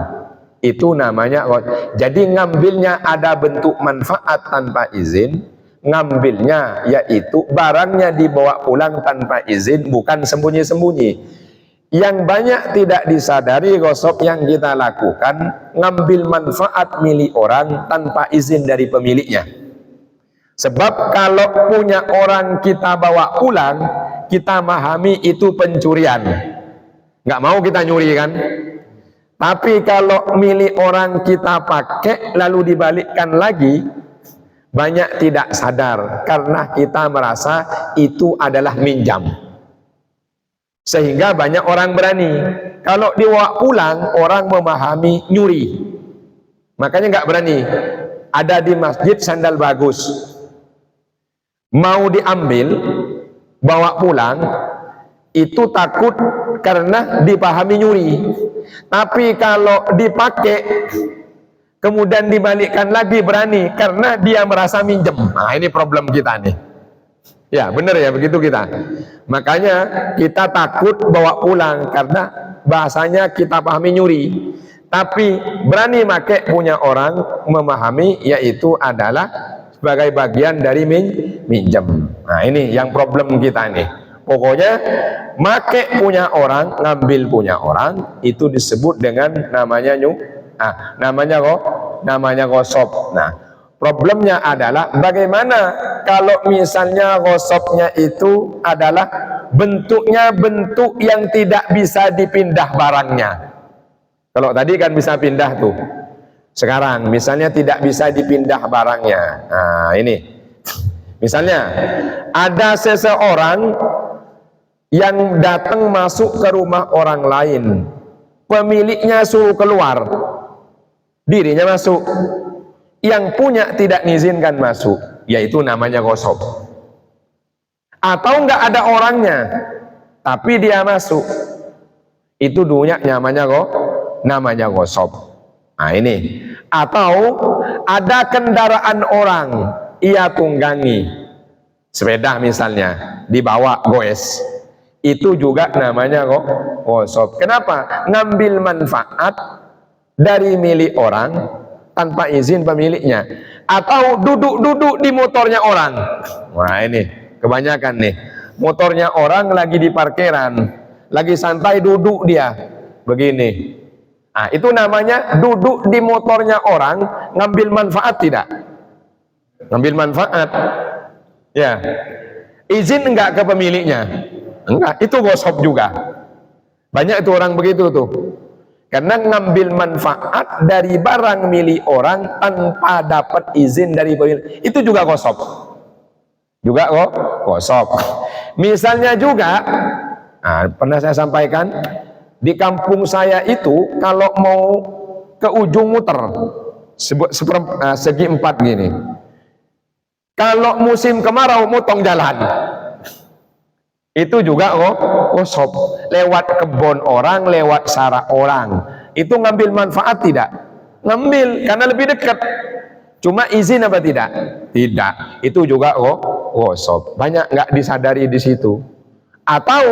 itu namanya ghasab. Jadi ngambilnya ada bentuk manfaat tanpa izin, ngambilnya yaitu barangnya dibawa pulang tanpa izin, bukan sembunyi-sembunyi. Yang banyak tidak disadari ghasab yang kita lakukan, ngambil manfaat milik orang tanpa izin dari pemiliknya. Sebab kalau punya orang kita bawa pulang, kita memahami itu pencurian, nggak mau kita nyuri kan. Tapi kalau milik orang kita pakai lalu dibalikkan lagi, banyak tidak sadar karena kita merasa itu adalah minjam. Sehingga banyak orang berani. Kalau dibawa pulang, orang memahami nyuri, makanya nggak berani. Ada di masjid sandal bagus, mau diambil, bawa pulang, itu takut karena dipahami nyuri. Tapi kalau dipakai, kemudian dibalikkan lagi, berani karena dia merasa minjem. Nah ini problem kita nih. Ya benar ya, begitu kita. Makanya kita takut bawa pulang karena bahasanya kita pahami nyuri. Tapi berani make punya orang memahami, yaitu adalah sebagai bagian dari minjem. Nah ini yang problem kita nih. Pokoknya make punya orang, ngambil punya orang, itu disebut dengan namanya namanya ghasab. Nah, problemnya adalah bagaimana kalau misalnya ghasabnya itu adalah bentuknya bentuk yang tidak bisa dipindah barangnya. Kalau tadi kan bisa pindah tuh. Sekarang misalnya tidak bisa dipindah barangnya. Nah, ini. Misalnya ada seseorang yang datang masuk ke rumah orang lain. Pemiliknya suruh keluar, dirinya masuk. Yang punya tidak mengizinkan masuk, yaitu namanya ghasab. Atau enggak ada orangnya, tapi dia masuk, itu dulunya namanya ghasab. Nah ini. Atau ada kendaraan orang, ia tunggangi, sepeda misalnya, dibawa goes, itu juga namanya ghasab. Kenapa? Ngambil manfaat dari milik orang tanpa izin pemiliknya. Atau duduk-duduk di motornya orang. Wah ini kebanyakan nih, motornya orang lagi di parkiran, lagi santai duduk dia begini. Nah itu namanya duduk di motornya orang, ngambil manfaat tidak? Ngambil manfaat. Ya, izin enggak ke pemiliknya? Enggak, itu ghasab juga. Banyak itu orang begitu tuh. Karena ngambil manfaat dari barang milik orang tanpa dapat izin dari pemilik, itu juga ghasab. Juga ghasab. Misalnya juga, pernah saya sampaikan, di kampung saya itu kalau mau ke ujung muter, segi empat gini. Kalau musim kemarau motong jalan, itu juga gosop. Lewat kebun orang, lewat sarah orang, itu ngambil manfaat tidak? Ngambil, karena lebih dekat. Cuma izin apa tidak? Tidak. Itu juga gosop. Banyak nggak disadari di situ. Atau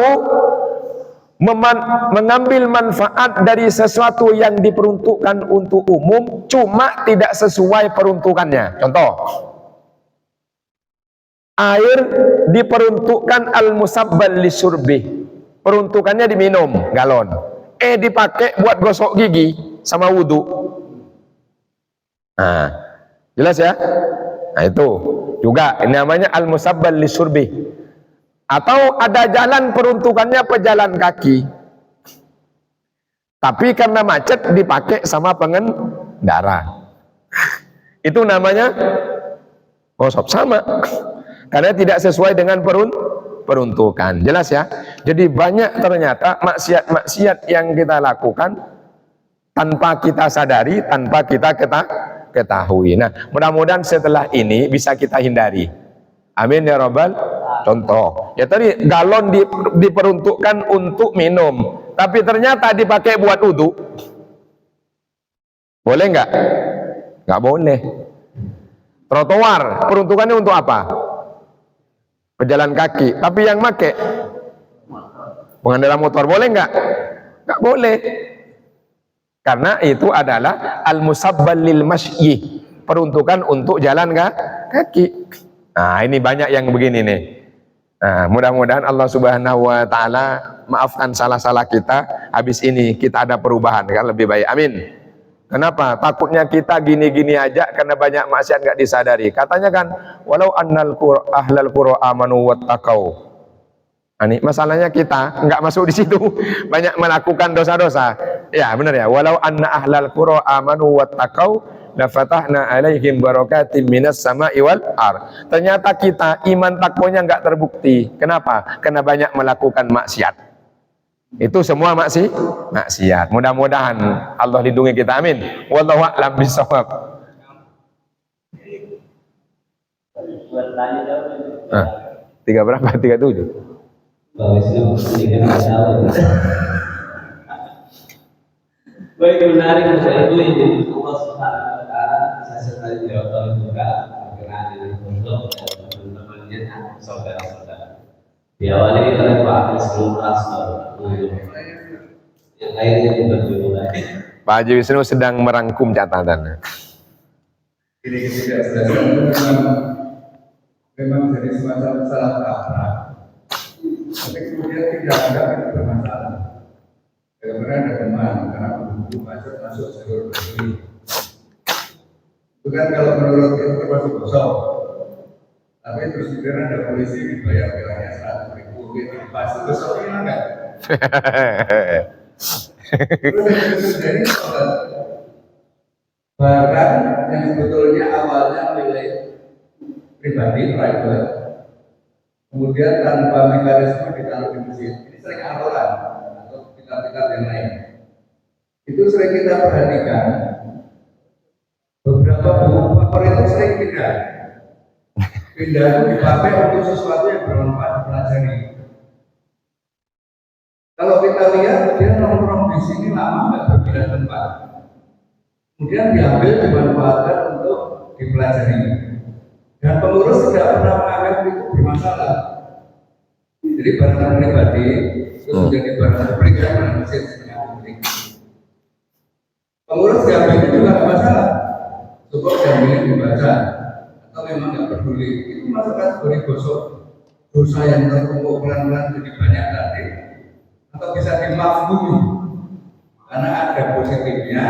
mengambil manfaat dari sesuatu yang diperuntukkan untuk umum, cuma tidak sesuai peruntukannya. Contoh, air diperuntukkan al-musabbal lisyurbi, peruntukannya diminum galon, dipakai buat gosok gigi sama wudhu. Nah, jelas ya? Nah, itu juga namanya al-musabbal lisyurbi. Atau ada jalan peruntukannya pejalan kaki, tapi karena macet dipakai sama pengendara. Itu namanya gosop, sama. Karena tidak sesuai dengan peruntukan. Jelas ya? Jadi banyak ternyata maksiat-maksiat yang kita lakukan tanpa kita sadari, tanpa kita ketahui. Nah, mudah-mudahan setelah ini bisa kita hindari. Amin ya rabbal. Contoh, ya tadi galon diperuntukkan untuk minum, tapi ternyata dipakai buat wudhu. Boleh nggak? Nggak boleh. Trotoar peruntukannya untuk apa? Pejalan kaki, tapi yang make pengendara motor, boleh nggak? Nggak boleh, karena itu adalah al-musabbal lil masyi, peruntukan untuk jalan kaki. Nah, ini banyak yang begini nih. Nah, mudah-mudahan Allah Subhanahu wa taala maafkan salah-salah kita. Habis ini kita ada perubahan kan lebih baik. Amin. Kenapa? Takutnya kita gini-gini aja karena banyak maksiat nggak disadari. Katanya kan, walau annal ahlal qura amanu wattaqau. Ini masalahnya kita nggak masuk di situ, banyak melakukan dosa-dosa. Ya benar ya. Walau anna ahlal qura amanu wattaqau la fatahna alaihim barakatim minas sama'i wal ardh. Ternyata kita iman takwanya nggak terbukti. Kenapa? Karena banyak melakukan maksiat. Itu semua maksiat. Mudah-mudahan Allah lindungi kita. Amin. Wallahu a'lam bishawab. Tiga berapa? 37. Baik, menarik Bapak Ibu, ini Allah Subhanahu wa taala saya sekali jawab juga berkenaan dengan untuk teman-temannya saudara-saudara. Diawali oleh Pak Wisnu Prasno, yang lainnya juga dimulai. Pak Haji Wisnu sedang merangkum catatan. Ini ketidakjelasan memang jadi semacam salah kaprah, tapi kemudian tidak ada yang bermasalah. Kemudian ada teman karena menunggu macet masuk jalur begini. Bukan kalau menurut itu termasuk gosok, tapi terus kemudian ada polisi dibayar bilangnya 100.000 itu pas gosoknya enggak? Terus terjadi bahkan yang sebetulnya awalnya milik pribadi, private, kemudian tanpa mekanisme ditaruh di masjid. Ini sering aturan atau kitab-kitab yang lain. Itu sering kita perhatikan. Beberapa buku favorit itu sering pindah itu dipakai untuk sesuatu yang bermanfaat dipelajari. Kalau kita lihat dia nongkrong di sini lama nggak berpindah tempat, kemudian diambil dimanfaatkan untuk dipelajari. Dan pengurus tidak pernah menganggap itu bermasalah. Jadi barang pribadi itu menjadi barang publik dan masjid setengah publik. Pengurus diambilnya juga tidak masalah. Cukup diambilnya dibaca atau memang nggak peduli. Itu masuk kategori gosok, dosa yang terkumpul pelan-pelan jadi banyak tadi, atau bisa dimaklumi karena ada positifnya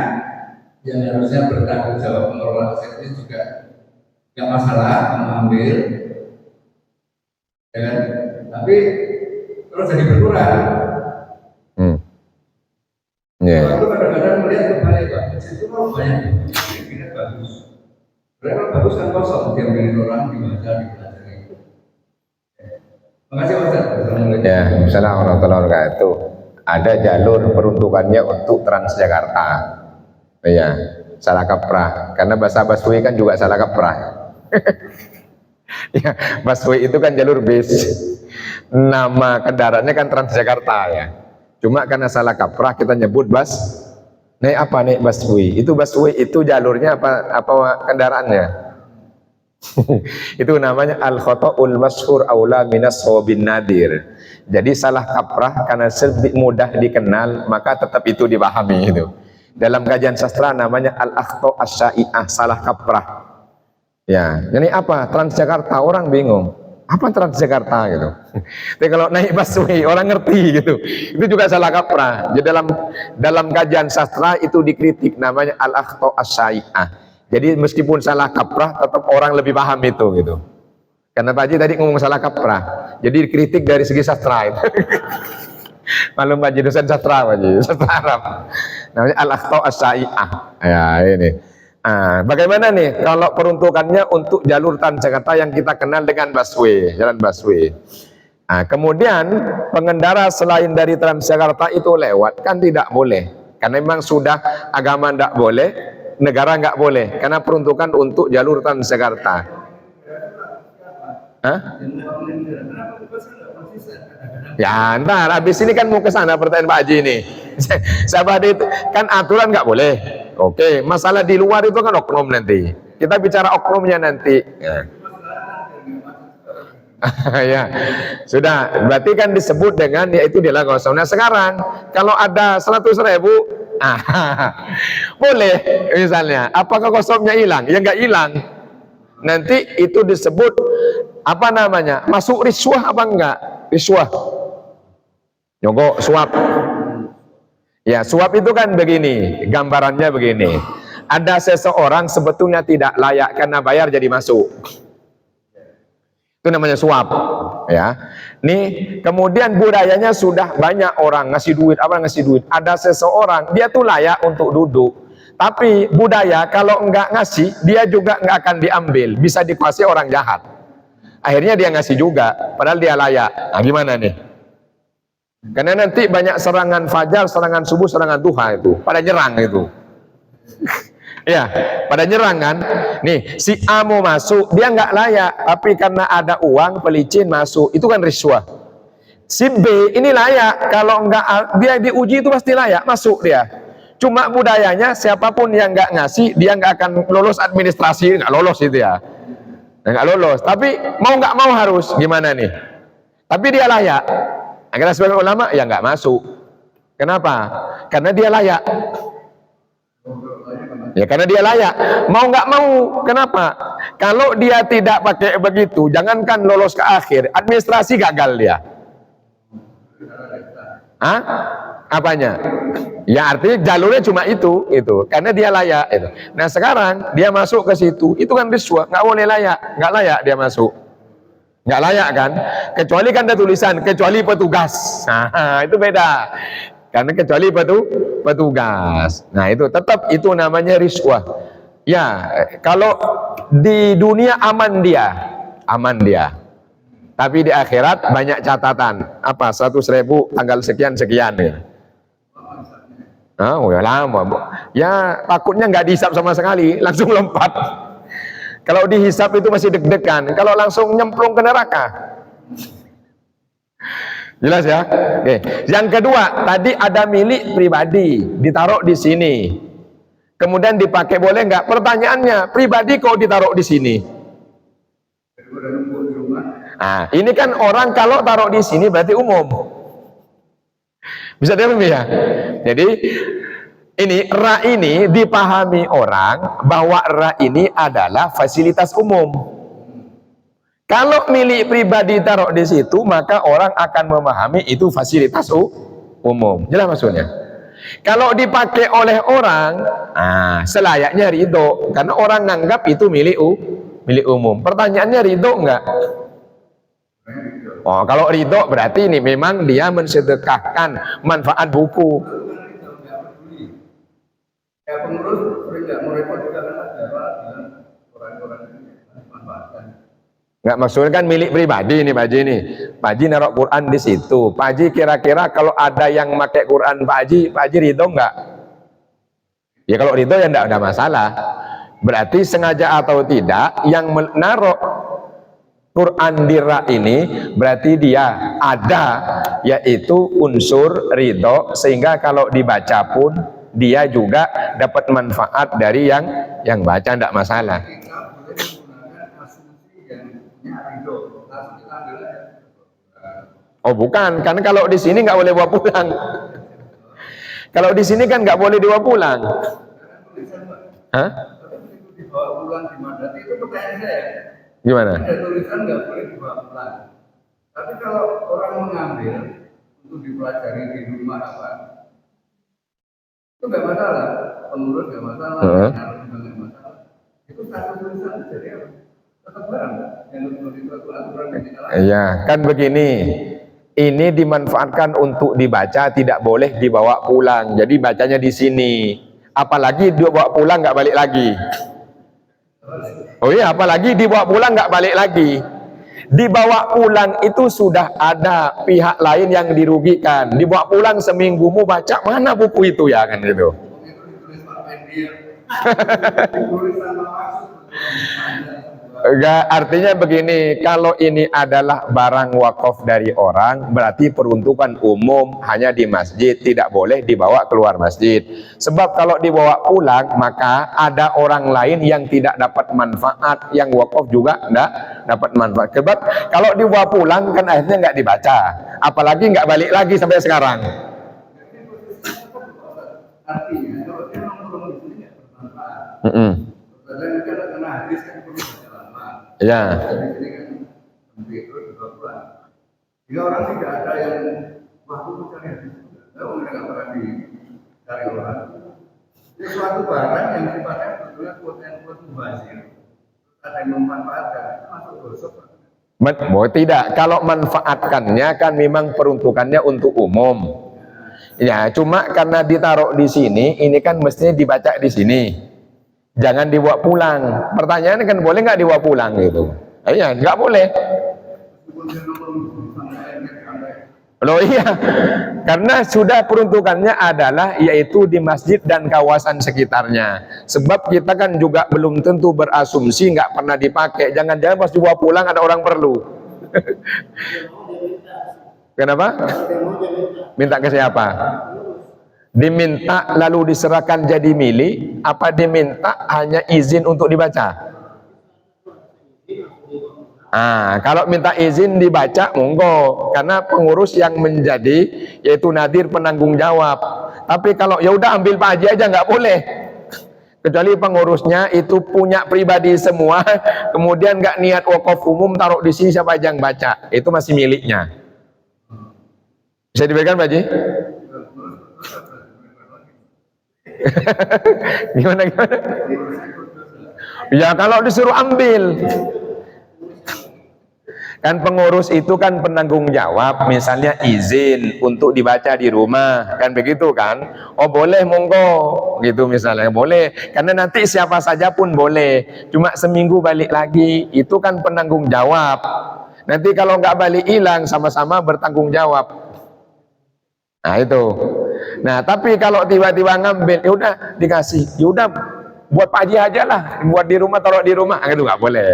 yang harusnya bertanggung jawab pengelola aset ini juga nggak masalah mengambil, ya kan? Tapi terus jadi berkurang. Kalau kadang-kadang melihat kembali Pak, itu kalau banyak ini bagus. Mereka bagus kan kosong, diambil orang dibaca dipelajari. Makasih Mas. Ya, Assalamualaikum warahmatullahi wabarakatuh. Ada jalur peruntukannya untuk Transjakarta. Ya, salah kaprah. Karena bahasa busway kan juga salah kaprah. Ya, busway itu kan jalur bis. Nama kendaraannya kan Transjakarta ya. Cuma karena salah kaprah kita nyebut bus. Naik apa? Naik busway. Itu busway itu jalurnya apa kendaraannya? Itu namanya al-khata'ul masyhur aula minas shawabin nadir. Jadi salah kaprah karena lebih mudah dikenal maka tetap itu dipahami itu. Dalam kajian sastra namanya al-akhta' asy-sya'i'ah, salah kaprah. Ya, ini apa? Transjakarta, orang bingung. Apa Transjakarta gitu. Tapi kalau naik busway orang ngerti gitu. Itu juga salah kaprah. Jadi dalam kajian sastra itu dikritik namanya al-akhta' asy-sya'i'ah. Jadi meskipun salah kaprah tetap orang lebih paham itu gitu. Karena Pak Haji tadi ngomong salah kaprah. Jadi dikritik dari segi sastra itu. Malum Pak Haji dosen sastra Pak Haji, sastra Arab. Namanya al-akhta' asy-sya'i'ah. Ya ini. Bagaimana nih kalau peruntukannya untuk jalur Transjakarta yang kita kenal dengan busway, jalan busway. Kemudian pengendara selain dari Transjakarta itu lewat kan tidak boleh, karena memang sudah agama tidak boleh, negara nggak boleh, karena peruntukan untuk jalur Transjakarta. Ya, ntar habis ini kan mau ke sana pertanyaan Pak Haji ini. Sahabat itu kan aturan nggak boleh. Oke, masalah di luar itu kan oknum nanti. Kita bicara oknumnya nanti. Ya. Ya, sudah. Berarti kan disebut dengan yaitu dilarang kosong. Nah sekarang kalau ada 100.000, boleh misalnya. Apakah kosongnya hilang? Ya nggak hilang. Nanti itu disebut apa namanya? Masuk riswah apa enggak? Riswah. Nyogok, suap. Ya, suap itu kan begini, gambarannya begini. Ada seseorang sebetulnya tidak layak karena bayar jadi masuk. Itu namanya suap. Ya. Nih, kemudian budayanya sudah banyak orang ngasih duit, apa ngasih duit. Ada seseorang, dia tuh layak untuk duduk. Tapi budaya kalau enggak ngasih, dia juga enggak akan diambil, bisa dikuasai orang jahat. Akhirnya dia ngasih juga, padahal dia layak. Nah, gimana nih? Karena nanti banyak serangan fajar, serangan subuh, serangan duha itu, pada nyerang itu. Ya, pada nyerang kan. Nih, si A mau masuk, dia nggak layak, tapi karena ada uang, pelicin masuk, itu kan riswah. Si B ini layak, kalau nggak dia diuji itu pasti layak, masuk dia. Cuma budayanya siapapun yang nggak ngasih, dia nggak akan lolos administrasi, nggak lolos itu ya. Nggak lolos, tapi mau nggak mau harus, gimana nih? Tapi dia layak. Akhirnya sebagian ulama ya nggak masuk. Kenapa? Karena dia layak. Ya karena dia layak. Mau nggak mau. Kenapa? Kalau dia tidak pakai begitu, jangankan lolos ke akhir, administrasi gagal dia. Hah? Apanya? Ya artinya jalurnya cuma itu. Karena dia layak. Itu. Nah sekarang dia masuk ke situ, itu kan riswah, nggak boleh layak, nggak layak dia masuk. Nggak layak kan, kecuali kan ada tulisan kecuali petugas. Nah itu beda, karena kecuali petugas. Nah itu tetap itu namanya riswah. Ya kalau di dunia aman dia, tapi di akhirat banyak catatan. Apa 100.000 tanggal sekian ya. Oh ya lama. Ya takutnya nggak dihisap sama sekali, langsung lompat. Kalau dihisap itu masih deg-degan, kalau langsung nyemplung ke neraka. Jelas ya? Oke. Yang kedua, tadi ada milik pribadi, ditaruh di sini. Kemudian dipakai boleh nggak? Pertanyaannya, pribadi kok ditaruh di sini? Nah, ini kan orang kalau taruh di sini berarti umum. Bisa dipahami ya? Jadi ini ra ini dipahami orang bahwa ra ini adalah fasilitas umum. Kalau milik pribadi taruh di situ, maka orang akan memahami itu fasilitas umum. Jelas maksudnya? Kalau dipakai oleh orang, selayaknya ridho, karena orang nganggap itu milik umum. Pertanyaannya ridho enggak? Oh, kalau ridho berarti ini memang dia mensedekahkan manfaat buku. Ya pengurus nggak mau repot juga kan orang-orang manfaatkan. Nggak maksudnya kan milik pribadi ini Pak Haji ini. Pak Haji naruh Quran di situ. Pak Haji kira-kira kalau ada yang pakai Quran Pak Haji ridho nggak? Ya kalau ridho ya tidak ada masalah. Berarti sengaja atau tidak yang menaruh Quran di rak ini berarti dia ada, yaitu unsur ridho, sehingga kalau dibaca pun dia juga dapat manfaat dari yang baca, tidak masalah. Kita boleh menggunakan asumsi yang punya ridho, langsung kita ambil aja. Oh bukan, karena kalau di sini nggak boleh bawa pulang. Kalau di sini kan nggak boleh dibawa pulang. Karena tulisan, Pak. Hah? Tapi begitu dibawa pulang di Madati itu pertanyaan saya. Gimana? Ada tulisan nggak boleh dibawa pulang. Tapi kalau orang mengambil untuk dipelajari di rumah apa, itu nggak masalah. Pengurus nggak masalah, naruh juga nggak masalah. Itu satu tulisan jadi apa? Tetap barang. Yang menurut suatu aturan yang kita lakukan. Iya, kan begini. Ini dimanfaatkan untuk dibaca, tidak boleh dibawa pulang. Jadi bacanya di sini. Apalagi dibawa pulang nggak balik lagi. Oh iya, apalagi dibawa pulang nggak balik lagi. Dibawa pulang itu sudah ada pihak lain yang dirugikan. Dibawa pulang seminggu mau baca, mana buku itu ya kan gitu. Itu ditulis Pak Pendir. Ditulis tanpa maksud. Enggak, artinya begini, kalau ini adalah barang wakaf dari orang, berarti peruntukan umum hanya di masjid, tidak boleh dibawa keluar masjid. Sebab kalau dibawa pulang, maka ada orang lain yang tidak dapat manfaat, yang wakaf juga enggak dapat manfaat. Sebab kalau dibawa pulang kan akhirnya enggak dibaca, apalagi enggak balik lagi sampai sekarang. Artinya kalau dia nongkrong di sini nggak bermanfaat. Padahal kan karena hadis kan perlu baca lama. Ya. Di sini kan sampai terus dibawa pulang. Jika orang tidak ada yang waktu mencari hadis, orang nggak pernah dicari orang. Ini suatu barang yang sifatnya sebetulnya quote-and-quote mubazir. Ada yang memanfaatkan, itu masuk gosok. Oh, tidak, kalau manfaatkannya kan memang peruntukannya untuk umum. Ya, cuma karena ditaruh di sini, ini kan mestinya dibaca di sini. Jangan dibawa pulang. Pertanyaannya kan boleh nggak dibawa pulang gitu? Iya, nggak boleh. Loh iya, karena sudah peruntukannya adalah yaitu di masjid dan kawasan sekitarnya. Sebab kita kan juga belum tentu berasumsi nggak pernah dipakai. Jangan-jangan pas dibawa pulang ada orang perlu. Kenapa? Minta ke siapa? Diminta lalu diserahkan jadi milik, apa diminta hanya izin untuk dibaca? Kalau minta izin dibaca, monggo, karena pengurus yang menjadi yaitu nadir penanggung jawab. Tapi kalau ya udah ambil Pak Haji aja nggak boleh, kecuali pengurusnya itu punya pribadi semua, kemudian nggak niat wakaf umum taruh di sini siapa aja yang baca, itu masih miliknya. Bisa diberikan Pak Haji? Gimana? Ya kalau disuruh ambil. Kan pengurus itu kan penanggung jawab, misalnya izin untuk dibaca di rumah, kan begitu kan? Oh boleh, monggo, gitu misalnya, boleh. Karena nanti siapa saja pun boleh, cuma seminggu balik lagi, itu kan penanggung jawab. Nanti kalau nggak balik hilang, sama-sama bertanggung jawab. Nah itu. Nah tapi kalau tiba-tiba ngambil, ya udah dikasih, ya udah buat Pak Haji aja lah, buat di rumah, taruh di rumah, itu nggak boleh.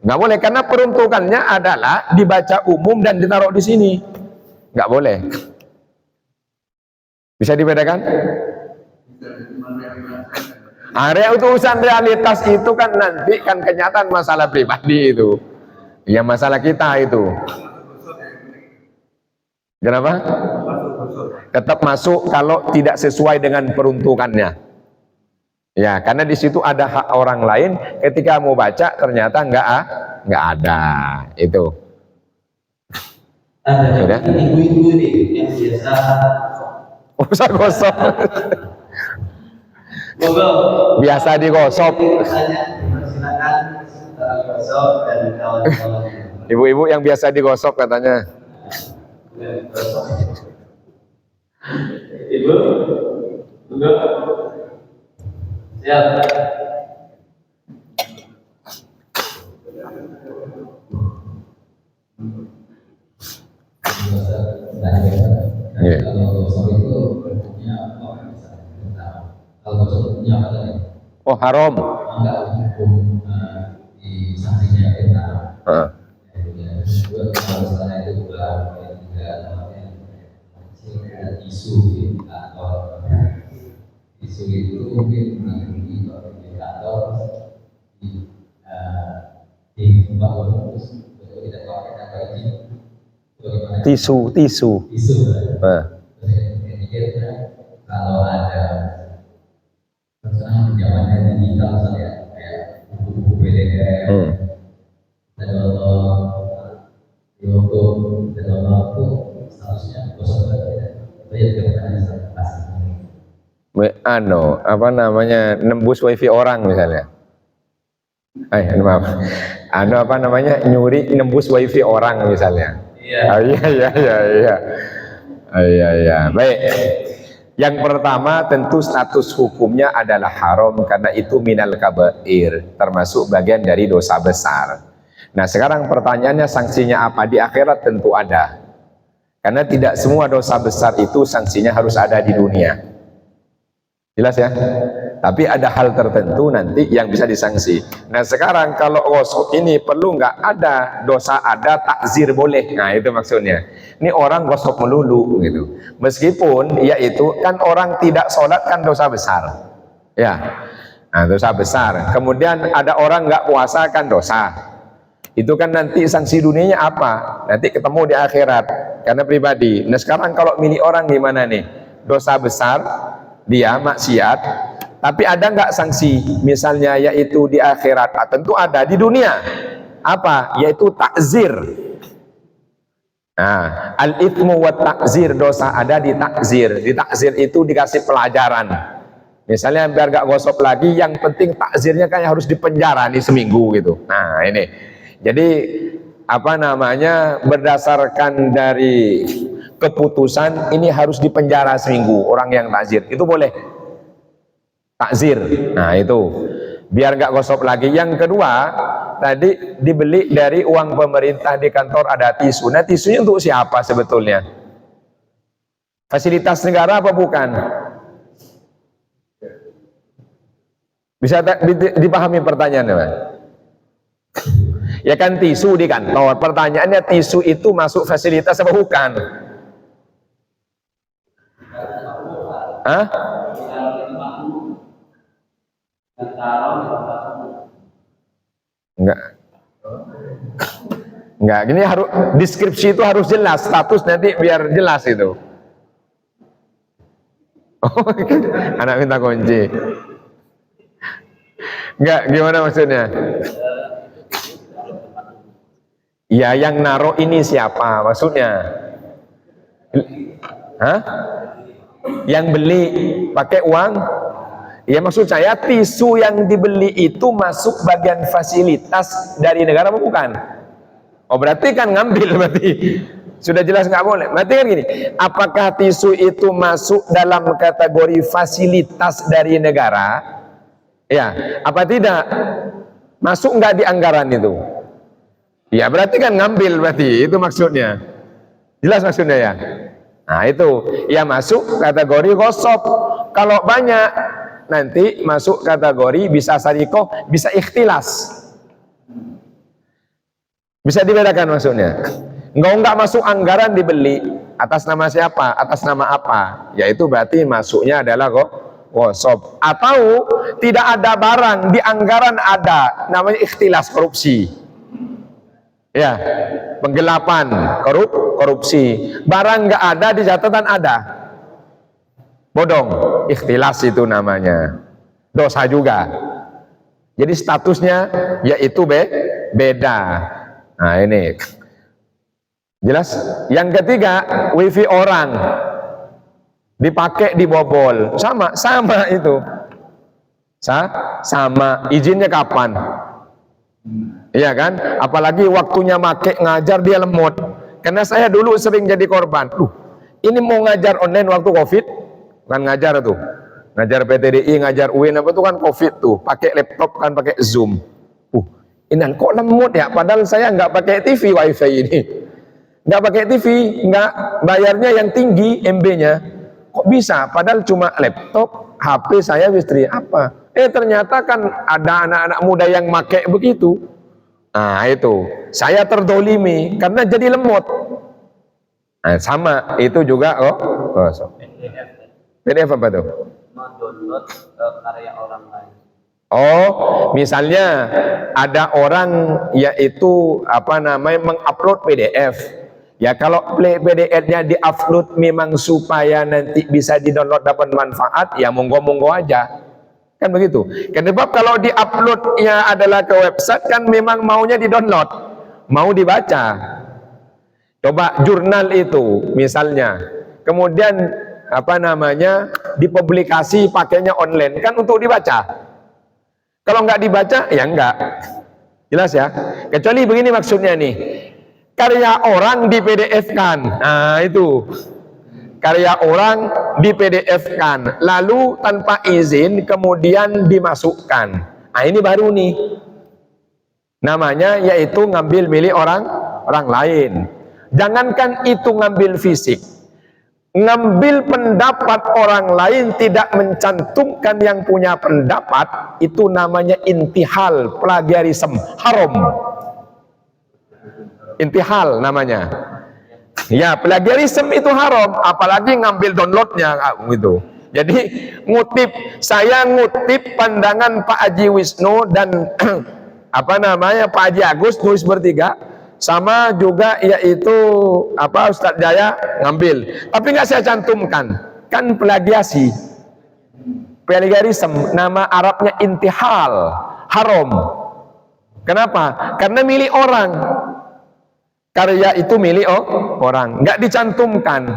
Nggak boleh, karena peruntukannya adalah dibaca umum dan ditaruh di sini. Nggak boleh. Bisa dibedakan? Area urusan realitas itu kan nanti kan kenyataan masalah pribadi itu. Ya masalah kita itu. Kenapa? Tetap masuk kalau tidak sesuai dengan peruntukannya. Ya, karena di situ ada hak orang lain. Ketika mau baca ternyata nggak ada itu. Ada ibu-ibu nih yang biasa usah gosok. Monggo. Biasa digosok. Silakan gosok dan kawan-kawan. Ibu-ibu yang biasa digosok katanya. Ibu, monggo. Siap. Yeah. Kalau gosok itu bentuknya apa? Misalnya kita Kalau hukumnya apa tadi? Oh haram. Enggak hukum di sanksinya kita. Heeh. Terus juga kalau misalnya itu juga namanya isu di kantor. Isu itu mungkin mengalami indikator di bangun terus tidak pakai kata ini. Tisu. Isu. Nah. Kalau ada sekarang zamannya digital misalnya kayak buku-buku PDF dan YouTube dan itu statusnya gosok itu ya juga Apa namanya, nembus wifi orang misalnya. Maaf. Apa namanya, nyuri nembus wifi orang misalnya. Iya. Iya. Baik. Yang pertama tentu status hukumnya adalah haram karena itu minal kabair, termasuk bagian dari dosa besar. Nah sekarang pertanyaannya sanksinya apa? Di akhirat tentu ada. Karena tidak semua dosa besar itu sanksinya harus ada di dunia. Jelas ya? Tapi ada hal tertentu nanti yang bisa disanksi. Nah sekarang kalau gosok ini perlu nggak ada dosa, ada takzir boleh. Nah itu maksudnya. Ini orang gosok melulu gitu. Meskipun yaitu kan orang tidak sholat kan dosa besar. Ya, nah, dosa besar. Kemudian ada orang nggak puasa kan dosa. Itu kan nanti sanksi dunianya apa? Nanti ketemu di akhirat. Karena pribadi. Nah sekarang kalau milih orang gimana nih? Dosa besar, dia maksiat. Tapi ada nggak sanksi? Misalnya yaitu di akhirat. Ah, tentu ada. Di dunia apa? Yaitu takzir. Nah, al-ithmu wa takzir, dosa ada di takzir. Di takzir itu dikasih pelajaran. Misalnya biar gak gosok lagi, yang penting takzirnya kan harus dipenjara nih seminggu gitu. Nah ini, jadi apa namanya, berdasarkan dari keputusan ini harus dipenjara seminggu orang yang takzir. Itu boleh takzir. Nah itu biar gak gosok lagi. Yang kedua, tadi dibeli dari uang pemerintah di kantor ada tisu. Nah tisunya untuk siapa sebetulnya? Fasilitas negara apa bukan? Bisa dipahami pertanyaannya, Pak? Ya kan tisu di kantor. Pertanyaannya tisu itu masuk fasilitas apa bukan? Hah? Enggak, gini harus deskripsi itu harus jelas, status nanti biar jelas itu. Oh, anak minta kunci. Enggak, gimana maksudnya? Ya yang naruh ini siapa maksudnya? Hah? Yang beli pakai uang? Ya maksud saya tisu yang dibeli itu masuk bagian fasilitas dari negara apa bukan? Oh berarti kan ngambil berarti. Sudah jelas nggak boleh. Berarti kan gini, apakah tisu itu masuk dalam kategori fasilitas dari negara? Ya, apa tidak? Masuk nggak di anggaran itu? Ya berarti kan ngambil berarti, itu maksudnya. Jelas maksudnya ya? Nah itu, ya masuk kategori gosok. Kalau banyak, nanti masuk kategori bisa sadikoh, bisa ikhtilas. Bisa dibedakan maksudnya. Enggak masuk anggaran dibeli atas nama siapa? Atas nama apa? Yaitu berarti masuknya adalah gosok. Atau tidak ada barang di anggaran ada, namanya ikhtilas, korupsi. Ya, penggelapan, korupsi. Barang nggak ada di catatan ada. Bodong, ikhtilas itu namanya. Dosa juga. Jadi statusnya yaitu beda. Nah ini jelas. Yang ketiga, wifi orang dipakai dibobol, sama itu. Sama. Izinnya kapan? Iya kan? Apalagi waktunya make ngajar dia lemot. Karena saya dulu sering jadi korban. Ini mau ngajar online waktu Covid, bukan ngajar tuh. Ngajar PTDI, ngajar UIN apa tuh kan Covid tuh, pakai laptop kan pakai Zoom. Ini kok lemot ya? Padahal saya nggak pakai TV WiFi ini. Nggak pakai TV, nggak bayarnya yang tinggi MB-nya. Kok bisa? Padahal cuma laptop, HP saya istri apa? Ternyata kan ada anak-anak muda yang make begitu. Nah itu, saya terdolimi karena jadi lemot. Nah, sama itu juga PDF apa tuh? Mendownload karya orang lain. Oh, misalnya ada orang yaitu mengupload PDF. Ya kalau PDF-nya diupload memang supaya nanti bisa di-download dapat manfaat, ya monggo-monggo aja. Kan begitu. Kenapa kalau di-uploadnya adalah ke website kan memang maunya di-download, mau dibaca. Coba jurnal itu misalnya, kemudian dipublikasi pakainya online kan untuk dibaca. Kalau nggak dibaca ya nggak, jelas ya. Kecuali begini maksudnya nih, karya orang di PDF-kan, nah itu karya orang di PDF-kan, lalu tanpa izin kemudian dimasukkan. Nah ini baru nih, namanya yaitu ngambil milik orang lain. Jangankan itu ngambil fisik, ngambil pendapat orang lain tidak mencantumkan yang punya pendapat, itu namanya intihal, plagiarisme, haram. Intihal namanya. Ya, plagiarisme itu haram, apalagi ngambil downloadnya gitu. Jadi saya ngutip pandangan Pak Haji Wisnu dan Pak Haji Agus nulis bertiga, sama juga yaitu Ustadz Jaya ngambil, tapi nggak saya cantumkan, kan plagiasi, plagiarisme, nama Arabnya intihal, haram. Kenapa? Karena milik orang, karya itu milik orang, nggak dicantumkan.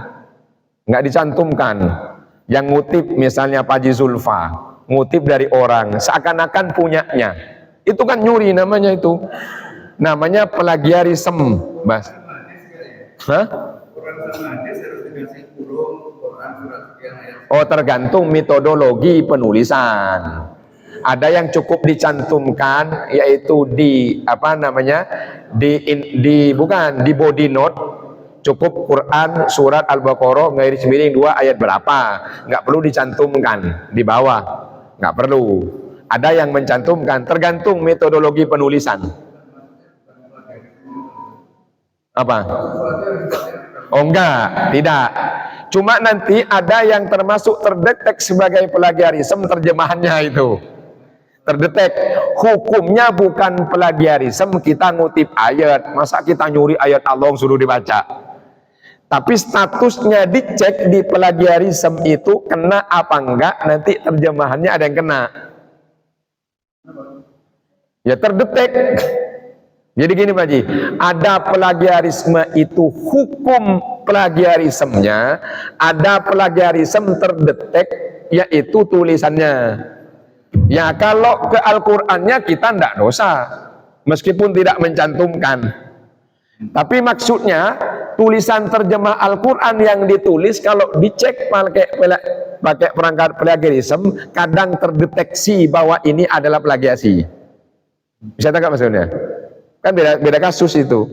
Yang ngutip misalnya Pak Haji Zulfa, ngutip dari orang, seakan-akan punyanya, itu kan nyuri namanya itu. Namanya plagiarisme, Mas. Hah? Oh, tergantung metodologi penulisan. Ada yang cukup dicantumkan, yaitu di di body note, cukup Quran surat Al-Baqarah garis miring 2 ayat berapa, nggak perlu dicantumkan di bawah, nggak perlu. Ada yang mencantumkan, tergantung metodologi penulisan. Apa? Oh enggak, tidak. Cuma nanti ada yang termasuk terdetek sebagai plagiarisme, terjemahannya itu terdetek. Hukumnya bukan plagiarisme, kita ngutip ayat, masa kita nyuri ayat Allah suruh dibaca. Tapi statusnya dicek di plagiarisme itu kena apa enggak, nanti terjemahannya ada yang kena. Ya terdetek. Jadi gini Pak Haji, ada plagiarisme itu hukum plagiarismenya, ada plagiarisme terdetek yaitu tulisannya. Ya kalau ke Al-Qur'annya kita tidak dosa, meskipun tidak mencantumkan. Tapi maksudnya tulisan terjemah Al-Quran yang ditulis kalau dicek pakai perangkat plagiarisme, kadang terdeteksi bahwa ini adalah plagiasi. Bisa tangkap maksudnya? Kan beda kasus itu.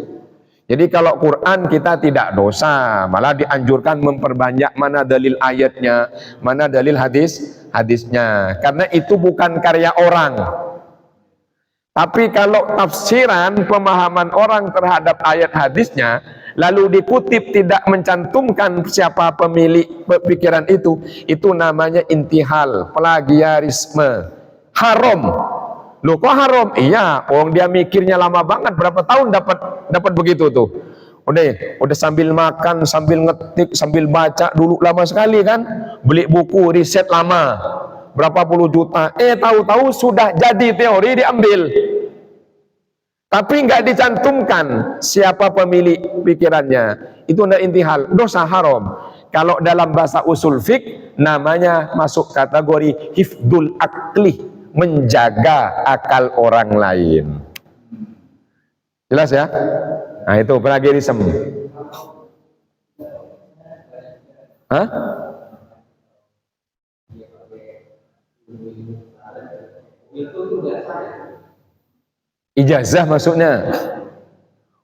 Jadi kalau Quran kita tidak dosa, malah dianjurkan memperbanyak mana dalil ayatnya, mana dalil hadisnya, karena itu bukan karya orang. Tapi kalau tafsiran, pemahaman orang terhadap ayat hadisnya, lalu dikutip tidak mencantumkan siapa pemilik pikiran itu namanya intihal, plagiarisme, haram. Loh kok haram? Iya, orang dia mikirnya lama banget, berapa tahun dapat begitu tuh. Udah sambil makan, sambil ngetik, sambil baca dulu lama sekali kan. Beli buku, riset lama, berapa puluh juta. Tahu-tahu sudah jadi teori diambil. Tapi nggak dicantumkan siapa pemilik pikirannya. Itu ndak intihal, dosa haram. Kalau dalam bahasa usul fiqh namanya masuk kategori hifdul akli, menjaga akal orang lain. Jelas ya? Nah itu plagiarisme. Hah? Ijazah maksudnya.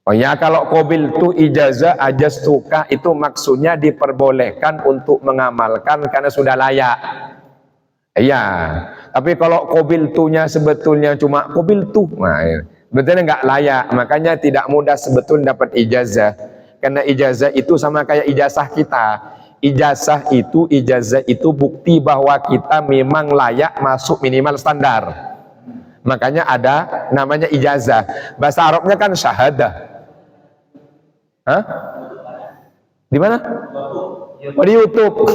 Oh ya, kalau qabil tu ijazah ajaztuka itu maksudnya diperbolehkan untuk mengamalkan karena sudah layak. Iya, tapi kalau qabiltunya sebetulnya cuma qabiltu, nah, betulnya nggak layak, makanya tidak mudah sebetulnya dapat ijazah. Karena ijazah itu sama kayak ijazah kita. Ijazah itu bukti bahwa kita memang layak masuk minimal standar. Makanya ada namanya ijazah. Bahasa Arabnya kan syahadah. Hah? Di mana? Oh, di YouTube.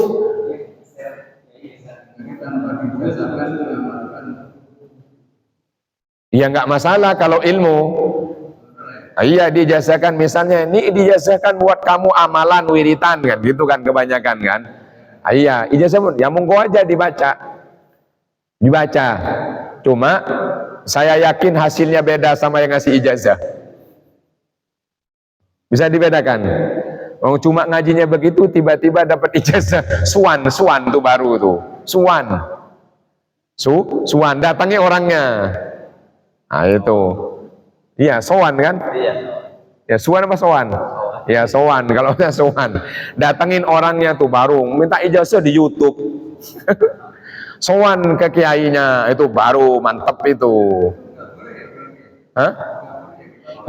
Ya nggak masalah kalau ilmu. Iya, dijazahkan, misalnya ini dijazahkan buat kamu amalan wiritan kan, gitu kan kebanyakan kan. Iya, ijazah pun ya monggo aja dibaca. Cuma saya yakin hasilnya beda sama yang ngasih ijazah. Bisa dibedakan. Oh, cuma ngajinya begitu tiba-tiba dapat ijazah. Suan tuh baru tuh. Suan datangi orangnya. Nah itu. Iya, sowan kan? Iya. Ya, sowan apa sowan? Ya, sowan. Kalau saya sowan, datangin orangnya tuh baru minta ijazah di YouTube. Sowan ke kiainya itu baru mantep itu. Hah?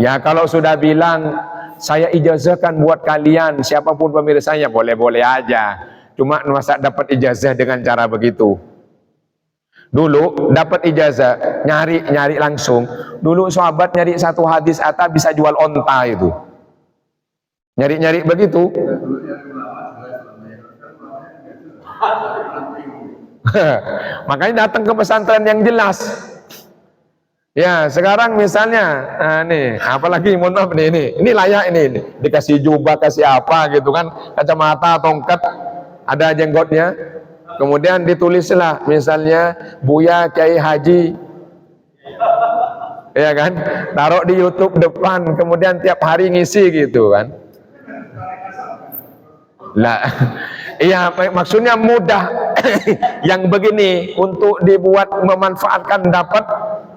Ya, kalau sudah bilang saya ijazahkan buat kalian, siapapun pemirsanya boleh-boleh aja. Cuma masa dapat ijazah dengan cara begitu. Dulu dapat ijazah nyari langsung. Dulu sahabat nyari satu hadis Atta bisa jual onta itu. Nyari begitu. Makanya datang ke pesantren yang jelas. Ya, sekarang misalnya nih, apalagi mohon maaf nih, ini layak ini dikasih jubah, kasih apa gitu kan, kacamata, tongkat, ada jenggotnya. Kemudian ditulislah misalnya Buya Kiai Haji, ya kan, taruh di YouTube depan, kemudian tiap hari ngisi gitu kan. Lah, iya maksudnya mudah. Yang begini untuk dibuat memanfaatkan dapat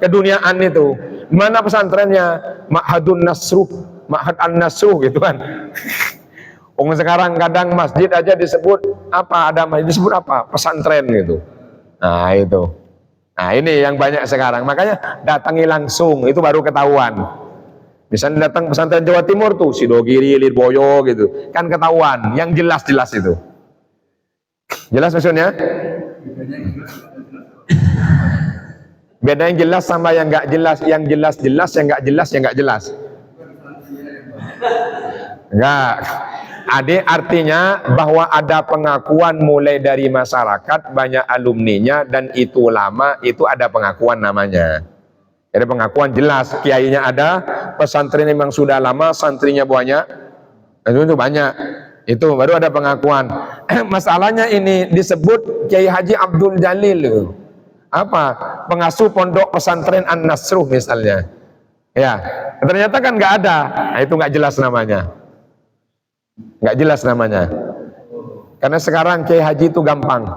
keduniaan itu. Mana pesantrennya? Ma'hadun Nasruh, Ma'had An-Nasruh gitu kan. Sekarang kadang masjid aja disebut apa, ada masjid disebut apa, pesantren gitu. Nah itu, nah ini yang banyak sekarang. Makanya datangi langsung, itu baru ketahuan. Misalnya datang pesantren Jawa Timur tuh Sidogiri, Lirboyo gitu, kan ketahuan. Yang jelas itu. Jelas maksudnya? Beda yang jelas sama yang nggak jelas. Yang jelas, yang nggak jelas, yang nggak jelas. Enggak. Artinya bahwa ada pengakuan mulai dari masyarakat, banyak alumninya, dan itu lama, itu ada pengakuan namanya. Ada pengakuan jelas, kiainya ada, pesantren memang sudah lama, santrinya banyak, itu banyak. Itu baru ada pengakuan. Masalahnya ini disebut Kiai Haji Abdul Jalil. Apa? Pengasuh pondok pesantren An-Nasruh misalnya. Ya, ternyata kan nggak ada. Nah, itu nggak jelas namanya. Nggak jelas namanya. Karena sekarang Kiai Haji itu gampang.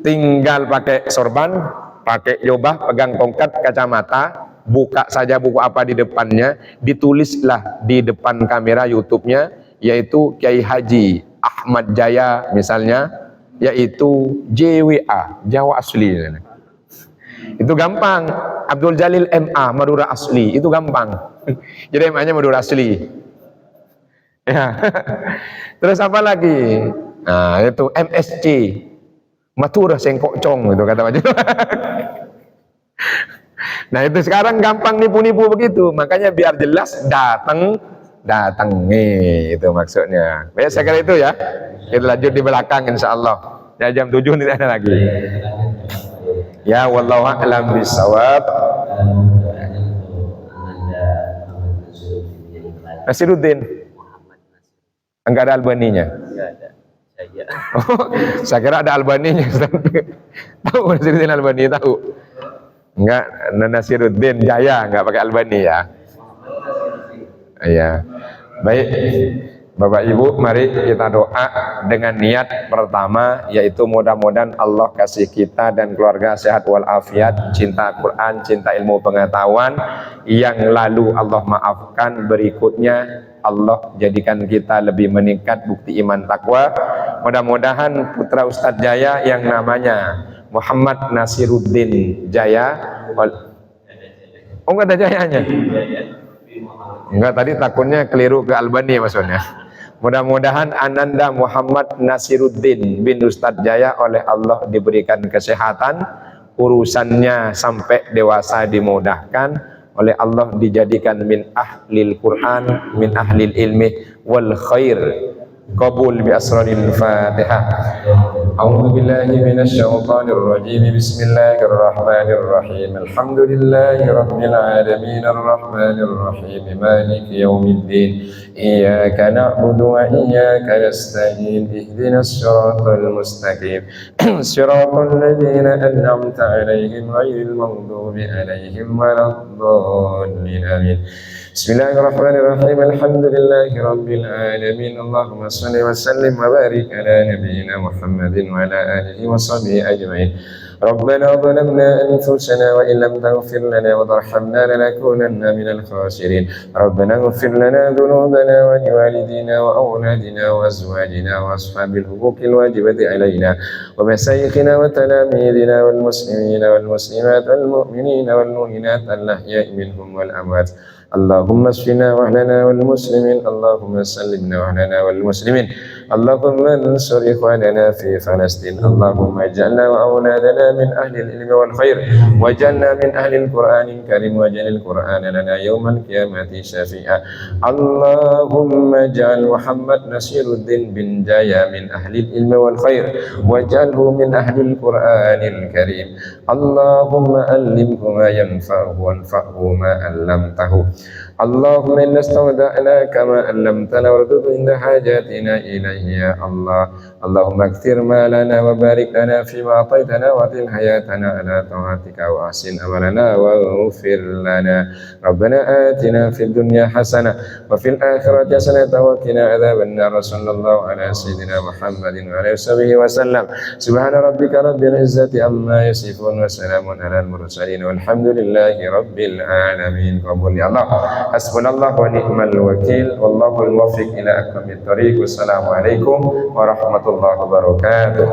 Tinggal pakai sorban, pakai jubah, pegang tongkat, kacamata, buka saja buku apa di depannya, ditulislah di depan kamera YouTube-nya, yaitu Kiai Haji Ahmad Jaya misalnya, yaitu JWA, Jawa Asli. Itu gampang. Abdul Jalil MA, Madura Asli, itu gampang. Jadi MA-nya Madura Asli. Ya. Terus apa lagi? Nah, itu MSC, Matura Sengkok Cong, itu kata Pak. Nah, itu sekarang gampang nipu-nipu begitu. Makanya biar jelas datangi, itu maksudnya. Baik, saya kira itu ya. Kita lanjut di belakang insya Allah. Ya, jam 7 tidak ada lagi. Ya, wallahu a'lam bishawab. Nasiruddin. Enggak ada Albaninya. Enggak ada. Saya. Saya kira ada Albaninya. Tahu Nasiruddin Albani, tahu? Enggak, Nasiruddin Jaya, enggak pakai Albani ya. Iya. Baik. Bapak Ibu, mari kita doa dengan niat pertama, yaitu mudah-mudahan Allah kasih kita dan keluarga sehat walafiat, cinta Quran, cinta ilmu pengetahuan, yang lalu Allah maafkan, berikutnya Allah jadikan kita lebih meningkat bukti iman takwa. Mudah-mudahan putra Ustadz Jaya yang namanya Muhammad Nasiruddin Jaya. Oh enggak ada jayanya. Enggak, tadi takutnya keliru ke Albani maksudnya. Mudah-mudahan Ananda Muhammad Nasiruddin bin Ustadz Jaya oleh Allah diberikan kesehatan, urusannya sampai dewasa dimudahkan, oleh Allah dijadikan min ahlil Quran, min ahlil ilmi wal khair. Qabul bi asraril Fatihah. A'udzu billahi minasy syaithanir rajim. Bismillahirrahmanir rahim. Alhamdulillahi rabbil alamin arrahmanir rahim maliki yaumiddin. Iyyaka na'budu wa iyyaka nasta'in. Ihdinas siratal mustaqim. Siratal ladzina an'amta 'alaihim ghairil maghdubi 'alaihim waladdallin. Amin. Bismillahirrahmanirrahim. Alhamdulillahi rabbil alamin. Allahumma shalli wa sallim wa barik ala nabiyyina Muhammadin wa ala alihi wa sahbihi ajma'in. Rabbana zalamna anfusana wa illam taghfir lana wa tarhamna lanakunanna minal khasirin. Rabbana ighfir lana dhunubana wa liwalidina wa awladina wa azwajina wa ashabil huquqil wajibati alaina wa masayyikhina wa talamidina wal muslimina wal muslimat wal mu'minina wal mu'minat al-ahya'i minhum wal amwat. Allahumma shfina wa ahlana wal muslimin. Allahumma sallimna wa ahlana wal muslimin. Allahumma ansur ikhwanana fi Palestin. Allahumma ij'alna wa awladana min ahli al-ilmi wal khair waj'alna min ahli al-Qur'anil karim waj'alil Qur'ana lana yawmal qiyamati syafi'a. Allahumma ij'al Muhammad Nasiruddin bin Jaya min ahli al-ilmi wal khair waj'alhu min ahli al-Qur'anil karim. Allahumma allimhu ma yanfa'uhu wanfa'hu ma 'allamtahu. Allahumma inna istawda'naka ma 'allamtana warzuqna inda hajatina ilayhi ya Allah. Allahumma akthir malana wa barik lana fima ataitana wa atil hayatana ala ta'atika wa ahsin amalana wa ighfir lana. Rabbana atina fid dunya hasanah wa fil akhirati hasanah wa qina adzaban nar. Sallallahu ala sayyidina Muhammadin wa alihi wa sallam. Subhana rabbika rabbil izzati amma yasifun wa salamun alal mursalin walhamdulillahi rabbil alamin. Qabul ya Allah. Hasbunallah wa ni'mal wakil. Wallahu al-muwaffiq ila aqwamit thoriq. Wassalamualaikum warahmatullahi wabarakatuh.